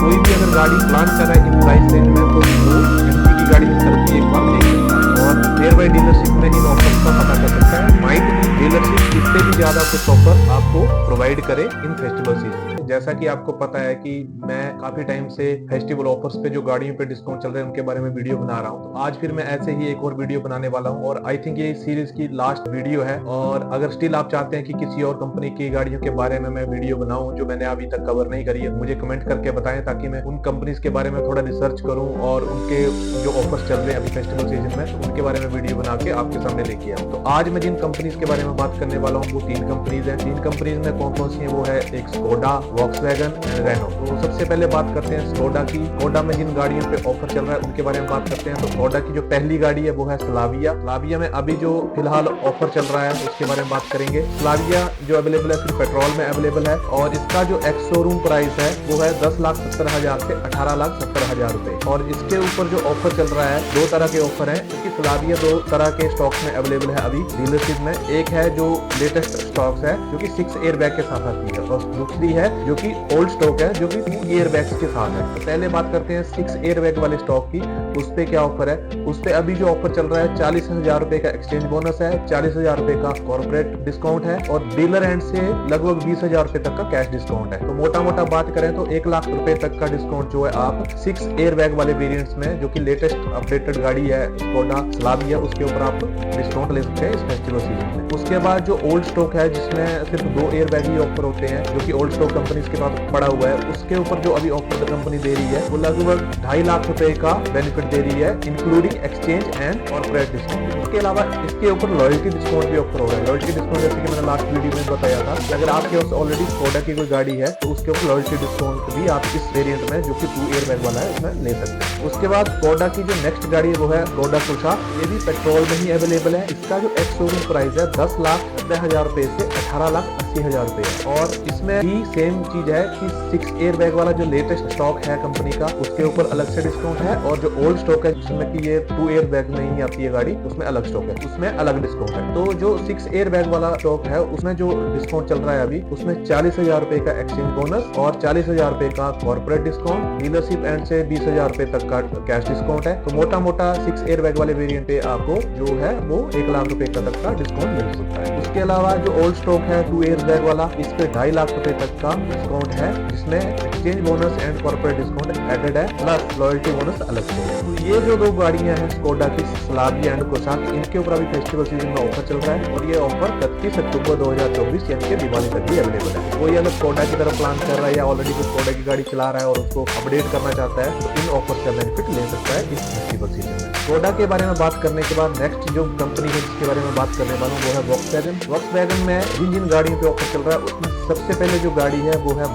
कोई भी अगर गाड़ी प्लान कर रहा है इन प्राइस रेंज में तो वो एमजी की गाड़ी की तरफ एक बार देख सकता है और नियर बाई डीलरशिप में इन ऑफर्स का पता कर सकता है। माइट भी डीलरशिप इससे भी ज्यादा कुछ ऑफर आपको प्रोवाइड करे इन फेस्टिवल सीजन। जैसा कि आपको पता है कि मैं काफी टाइम से फेस्टिवल ऑफर्स पे जो गाड़ियों पे डिस्काउंट चल रहे हैं उनके बारे में वीडियो बना रहा हूं। तो आज फिर मैं ऐसे ही एक और वीडियो बनाने वाला हूं और आई थिंक ये सीरीज की लास्ट वीडियो है। और अगर स्टिल आप चाहते हैं कि किसी और कंपनी की गाड़ियों के बारे में मैं वीडियो बनाऊं जो मैंने अभी तक कवर नहीं करी है, मुझे कमेंट करके बताएं ताकि मैं उन कंपनीज के बारे में थोड़ा रिसर्च करूं और उनके जो ऑफर्स चल रहे हैं अभी फेस्टिवल सीजन में तो उनके बारे में वीडियो बना के आपके सामने लेके आऊं। तो आज मैं जिन कंपनीज के बारे में बात करने वाला हूँ वो 3 कंपनीज है। 3 कंपनीज में कौन कौन सी है वो है एक स्कोडा, वॉक्सवैगन एंड रेनो। तो सबसे पहले बात करते हैं स्कोडा की। स्कोडा में जिन गाड़ियों पे ऑफर चल रहा है उनके बारे में बात करते हैं। तो स्कोडा की जो पहली गाड़ी है वो है स्लाविया। स्लाविया में अभी जो फिलहाल ऑफर चल रहा है उसके बारे में बात करेंगे। स्लाविया जो अवेलेबल है सिर्फ पेट्रोल में अवेलेबल है और इसका जो एक्स शोरूम प्राइस है वो है 10,70,000 से 18,70,000 रुपए। और इसके ऊपर जो ऑफर चल रहा है, दो तरह के ऑफर है क्योंकि स्लाविया दो तरह के स्टॉक में अवेलेबल है अभी डीलरशिप में। एक है जो लेटेस्ट स्टॉक्स है जो कि 6 एयरबैग के साथ आती है और दूसरी है जो कि ओल्ड स्टॉक है जो कि 2 एयरबैग्स के साथ है। तो पहले बात करते हैं 6 एयरबैग वाले स्टॉक की। उस पे क्या ऑफर है? उस पे अभी जो ऑफर चल रहा है 40,000 रुपए का एक्सचेंज बोनस है, 40,000 रुपए का कॉर्पोरेट डिस्काउंट है और डीलर एंड से लगभग 20,000 रुपए तक का कैश डिस्काउंट है। तो मोटा मोटा बात करें तो 1 लाख रुपए तक का डिस्काउंट जो है आप 6 एयरबैग वाले वेरिएंट्स में, जो कि लेटेस्ट अपडेटेड गाड़ी है स्कोडा स्लाविया, उसके ऊपर आप डिस्काउंट ले सकते हैं इस फेस्टिवल सीजन में। उसके बाद जो ओल्ड स्टॉक है जिसमें सिर्फ 2 एयरबैग ही ऑफर होते हैं, जो कि ओल्ड स्टॉक कंपनी के पास पड़ा हुआ है, उसके ऊपर जो अभी ऑफर कंपनी दे रही है वो लगभग 2.5 लाख रुपए का बेनिफिट दे रही है including exchange and corporate discount. उसके अलावा इसके ऊपर लॉयल्टी डिस्काउंट भी ऑफर हो रहा है। लॉयल्टी डिस्काउंट जैसे कि मैंने लास्ट वीडियो में बताया था कि अगर आपके पास ऑलरेडी स्कोडा की कोई गाड़ी है तो उसके ऊपर लॉयल्टी डिस्काउंट भी आप इस वेरिएंट में जो कि 2 एयरबैग वाला है उसमें ले सकते हैं। उसके बाद स्कोडा की जो नेक्स्ट गाड़ी है वो है स्कोडा कुशाक। ये भी पेट्रोल में ही अवेलेबल है। इसका जो एक्स शोरूम प्राइस है 10,90,000 रुपए से 18,80,000 रुपए है और इसमें भी सेम चीज है कि 6 एयरबैग वाला जो लेटेस्ट स्टॉक है कंपनी का उसके ऊपर अलग से डिस्काउंट है और जो ओल्ड स्टॉक है जिसमें कि ये 2 एयरबैग में ही आती है गाड़ी उसमें अलग स्टॉक है, उसमें अलग डिस्काउंट है। तो जो 6 एयरबैग वाला स्टॉक है उसमें जो डिस्काउंट चल रहा है अभी उसमें 40,000 रुपए का एक्सचेंज बोनस और 40,000 रुपए का कॉर्पोरेट डिस्काउंट, डीलरशिप एंड से 20,000 रुपए तक का कैश डिस्काउंट है। तो मोटा मोटा 6 एयरबैग वाले वेरिएंट पे आपको जो है वो 1 लाख रुपए तक का डिस्काउंट मिल सकता है। उसके अलावा जो ओल्ड स्टॉक है 2 एयरबैग वाला, इस पे 2.5 लाख रुपए तक का डिस्काउंट है जिसमें exchange bonus and corporate discount added है प्लस लॉयल्टी बोनस अलग से है। तो ये जो 2 गाड़ियां हैं स्कोडा की स्लाविया एंड कुशाक, इनके ऊपर अभी फेस्टिवल सीजन में ऑफर चल रहा है और ये ऑफर 31 अक्टूबर 2024 यानी कि दिवाली तक भी अवेलेबल है। कोई अगर स्कोडा की तरफ प्लान कर रहा है या ऑलरेडी कोई स्कोडा की गाड़ी चला रहा है और उसको अपडेट करना चाहता है तो इन ऑफर का बेनिफिट ले सकता है इस फेस्टिवल सीजन में। स्कोडा के बारे में बात करने के बाद नेक्स्ट जो कंपनी है जिसके बारे में बात करने वाला हूँ वो है वॉक्सवैगन। वॉक्सवैगन में जिन गाड़ियों पे ऑफर चल रहा है उसमें सबसे पहले जो गाड़ी है वो है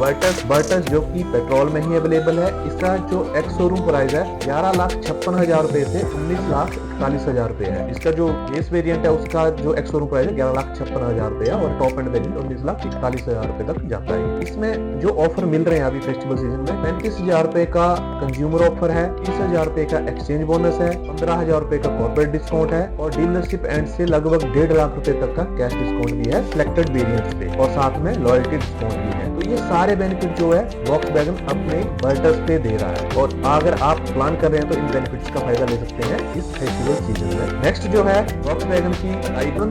वर्टस जो कि पेट्रोल में ही अवेलेबल है। इसका जो एक्स शोरूम प्राइस है 11,56,000 रुपए से 19,41,000 रुपए है। इसका जो बेस वेरिएंट है उसका जो एक्स शोरूम प्राइस है 11,56,000 रुपए है और टॉप एंड वेरिएंट 19,41,000 रुपए तक जाता है। इसमें जो ऑफर मिल रहे हैं अभी फेस्टिवल सीजन में 35,000 रुपए का कंज्यूमर ऑफर है, 30,000 रुपए का एक्सचेंज बोनस है, 15,000 रुपए का कॉर्पोरेट डिस्काउंट है और डीलरशिप एंड से लगभग 1.5 लाख रुपए तक का कैश डिस्काउंट भी है सिलेक्टेड वेरिएंट्स पे और साथ में लॉयल्टी डिस्काउंट भी है। तो ये सारे बेनिफिट जो है वॉक्सवैगन अपने वर्टस पे दे रहा है और अगर आप प्लान कर रहे हैं तो इन बेनिफिट्स का फायदा ले सकते हैं इस फेस्टिवल सीजन में। नेक्स्ट जो है वॉक्सवैगन की टाइगन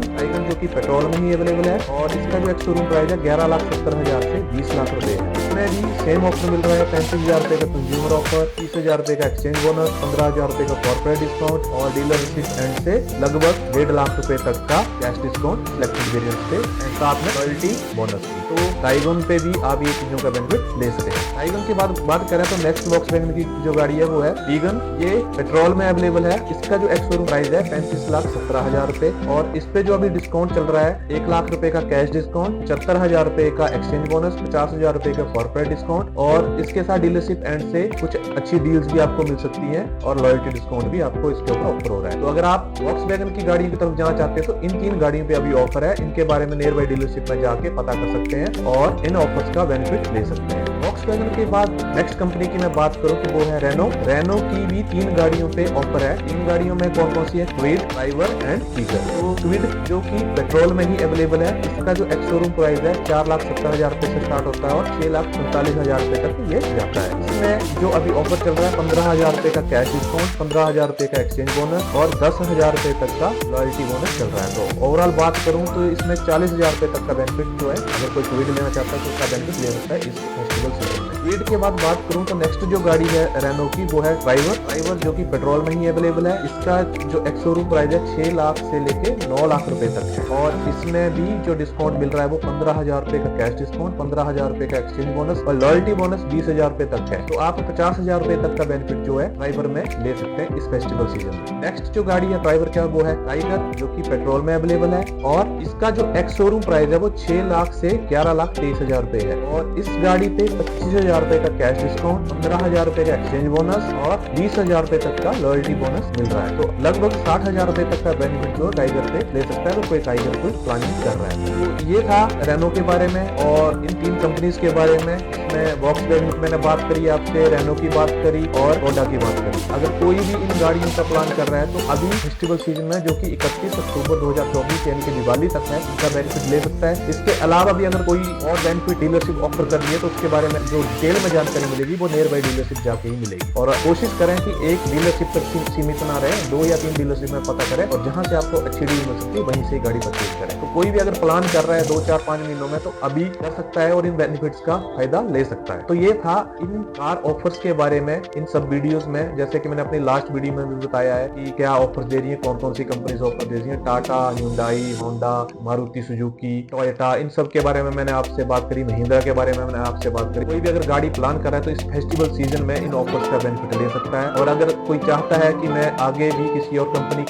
जो कि पेट्रोल में ही अवेलेबल है और इसका जो एक्स शोरूम प्राइस है 11,70,000 से 20 लाख रुपए है। इसमें भी सेम ऑफर मिल रहा है 35,000 रुपए का कंज्यूमर ऑफर, 30,000 रुपए का एक्सचेंज बोनस, 15,000 रुपए का कॉर्पोरेट डिस्काउंट और डीलरशिप एंड से लगभग 1.5 लाख रुपए तक का कैश डिस्काउंट सिलेक्टेड वेरिएंट्स पे एंड साथ में लॉयल्टी बोनस भी। तो टाइगन पे भी आप ये चीजों का बेनिफिट ले सकते हैं। टाइगन के बाद बात करें तो नेक्स्ट वॉक्सवैगन की जो गाड़ी है वो है टीगन। ये पेट्रोल में अवेलेबल है। इसका जो एक्स शोरूम प्राइस है 35,17,000 रुपए और इस पे जो अभी डिस्काउंट चल रहा है 1 लाख रुपए का कैश डिस्काउंट, 75,000 रुपए का एक्सचेंज बोनस, 50,000 रुपए का कॉर्पोरेट डिस्काउंट और इसके साथ डीलरशिप एंड से कुछ अच्छी डील्स भी आपको मिल सकती है और लॉयल्टी डिस्काउंट भी आपको इसके ऊपर ऑफर हो रहा है। तो अगर आप वॉक्सवैगन की गाड़ी की तरफ जाना चाहते हैं तो इन 3 गाड़ियों पे अभी ऑफर है। इनके बारे में नियर बाई डीलरशिप में जाके पता कर सकते हैं और इन ऑफर्स का बेनिफिट ले सकते हैं। वॉक्सवैगन के बाद नेक्स्ट कंपनी की मैं बात करूं तो वो है रेनो। रेनो की भी 3 गाड़ियों पे ऑफर है। 3 गाड़ियों में कौन कौन सी है? क्विड, ड्राइवर एंड टीगर। तो क्विड जो कि पेट्रोल में ही अवेलेबल है, इसका जो एक्स शोरूम प्राइस है 4,70,000 रुपए से स्टार्ट होता है और 6,45,000 रुपए तक ये जाता है। इसमें जो अभी ऑफर चल रहा है 15,000 रुपए का कैश डिस्काउंट, 15,000 रुपए का एक्सचेंज बोनस और 10,000 रुपए तक का लॉयल्टी बोनस चल रहा है। तो ओवरऑल बात करूं तो इसमें 40,000 रुपए तक का बेनिफिट जो है अगर कोई क्विड लेना चाहता है तो उसका बेनिफिट ले सकता है इस फेस्टिवल सीजन में। क्विड के बाद बात करूं तो नेक्स्ट जो गाड़ी है रेनो की वो है ड्राइवर जो कि पेट्रोल में ही अवेलेबल है। इसका जो एक्स शोरूम प्राइस है 6 लाख से लेके 9 लाख रुपए तक है और इसमें भी जो डिस्काउंट मिल रहा है वो 15,000 रुपए का कैश डिस्काउंट, 15,000 रुपए का एक्सचेंज बोनस और लॉयल्टी बोनस 20,000 रुपए तक है। तो आप 50,000 रुपए तक का बेनिफिट जो है ड्राइवर में ले सकते हैं इस फेस्टिवल सीजन में। नेक्स्ट जो गाड़ी है ड्राइवर का वो है टाइगर जो कि पेट्रोल में अवेलेबल है और इसका जो एक्स शोरूम प्राइस है वो 6 लाख से 11,23,000 रुपए है। और इस गाड़ी पे 25,000 रुपए का कैश डिस्काउंट, 15,000 रुपए का एक्सचेंज बोनस और 20,000 रुपए तक का लॉयल्टी बोनस मिल रहा है। तो लगभग 60,000 रुपए तक का बेनिफिट जो टाइगर पे ले सकता है, तो कोई टाइगर कोई प्लानिंग कर रहा है। तो ये था रेनो के बारे में और इन 3 कंपनीज के बारे में। इसमें वॉक्सवैगन की मैंने बात करी आपसे, रेनो की बात करी और होंडा की बात करी। अगर कोई भी इन गाड़ियों का प्लान कर रहा है तो अभी फेस्टिवल सीजन में, जो कि 31 अक्टूबर 2024 यानी कि दिवाली तक है, इसका बेनिफिट ले सकता है। इसके अलावा भी अगर कोई और बेनिफिट डीलरशिप ऑफर कर रही है तो उसके बारे में जो डिटेल में जानकारी मिलेगी वो नियर बाई डीलरशिप जाके ही मिलेगी। और कोशिश करें कि एक डीलरशिप तक सीमित ना रहे, 2 या 3 डीलरशिप में पता करें और जहां से आपको अच्छी डील मिल सकती है वहीं से गाड़ी परचेज करें। तो कोई भी अगर प्लान कर रहा है 2, 4, 5 महीनों में तो अभी कर सकता है और इन बेनिफिट्स का फायदा ले सकता है। तो ये था इन कार ऑफर्स के बारे में इन सब वीडियोस में। जैसे कि मैंने अपनी लास्ट वीडियो में भी बताया है कि क्या ऑफर्स दे रही है, कौन कौन सी कंपनीज ऑफर दे रही है, Tata, Hyundai, Honda, Maruti Suzuki, Toyota, इन सब के बारे में मैंने आपसे बात करी। महिंद्रा के बारे में मैंने आपसे बात करी। कोई भी अगर गाड़ी प्लान कर रहा है तो इस फेस्टिवल सीजन में इन ऑफर्स का बेनिफिट ले सकता है। और अगर कोई चाहता है कि मैं आगे भी किसी और कंपनी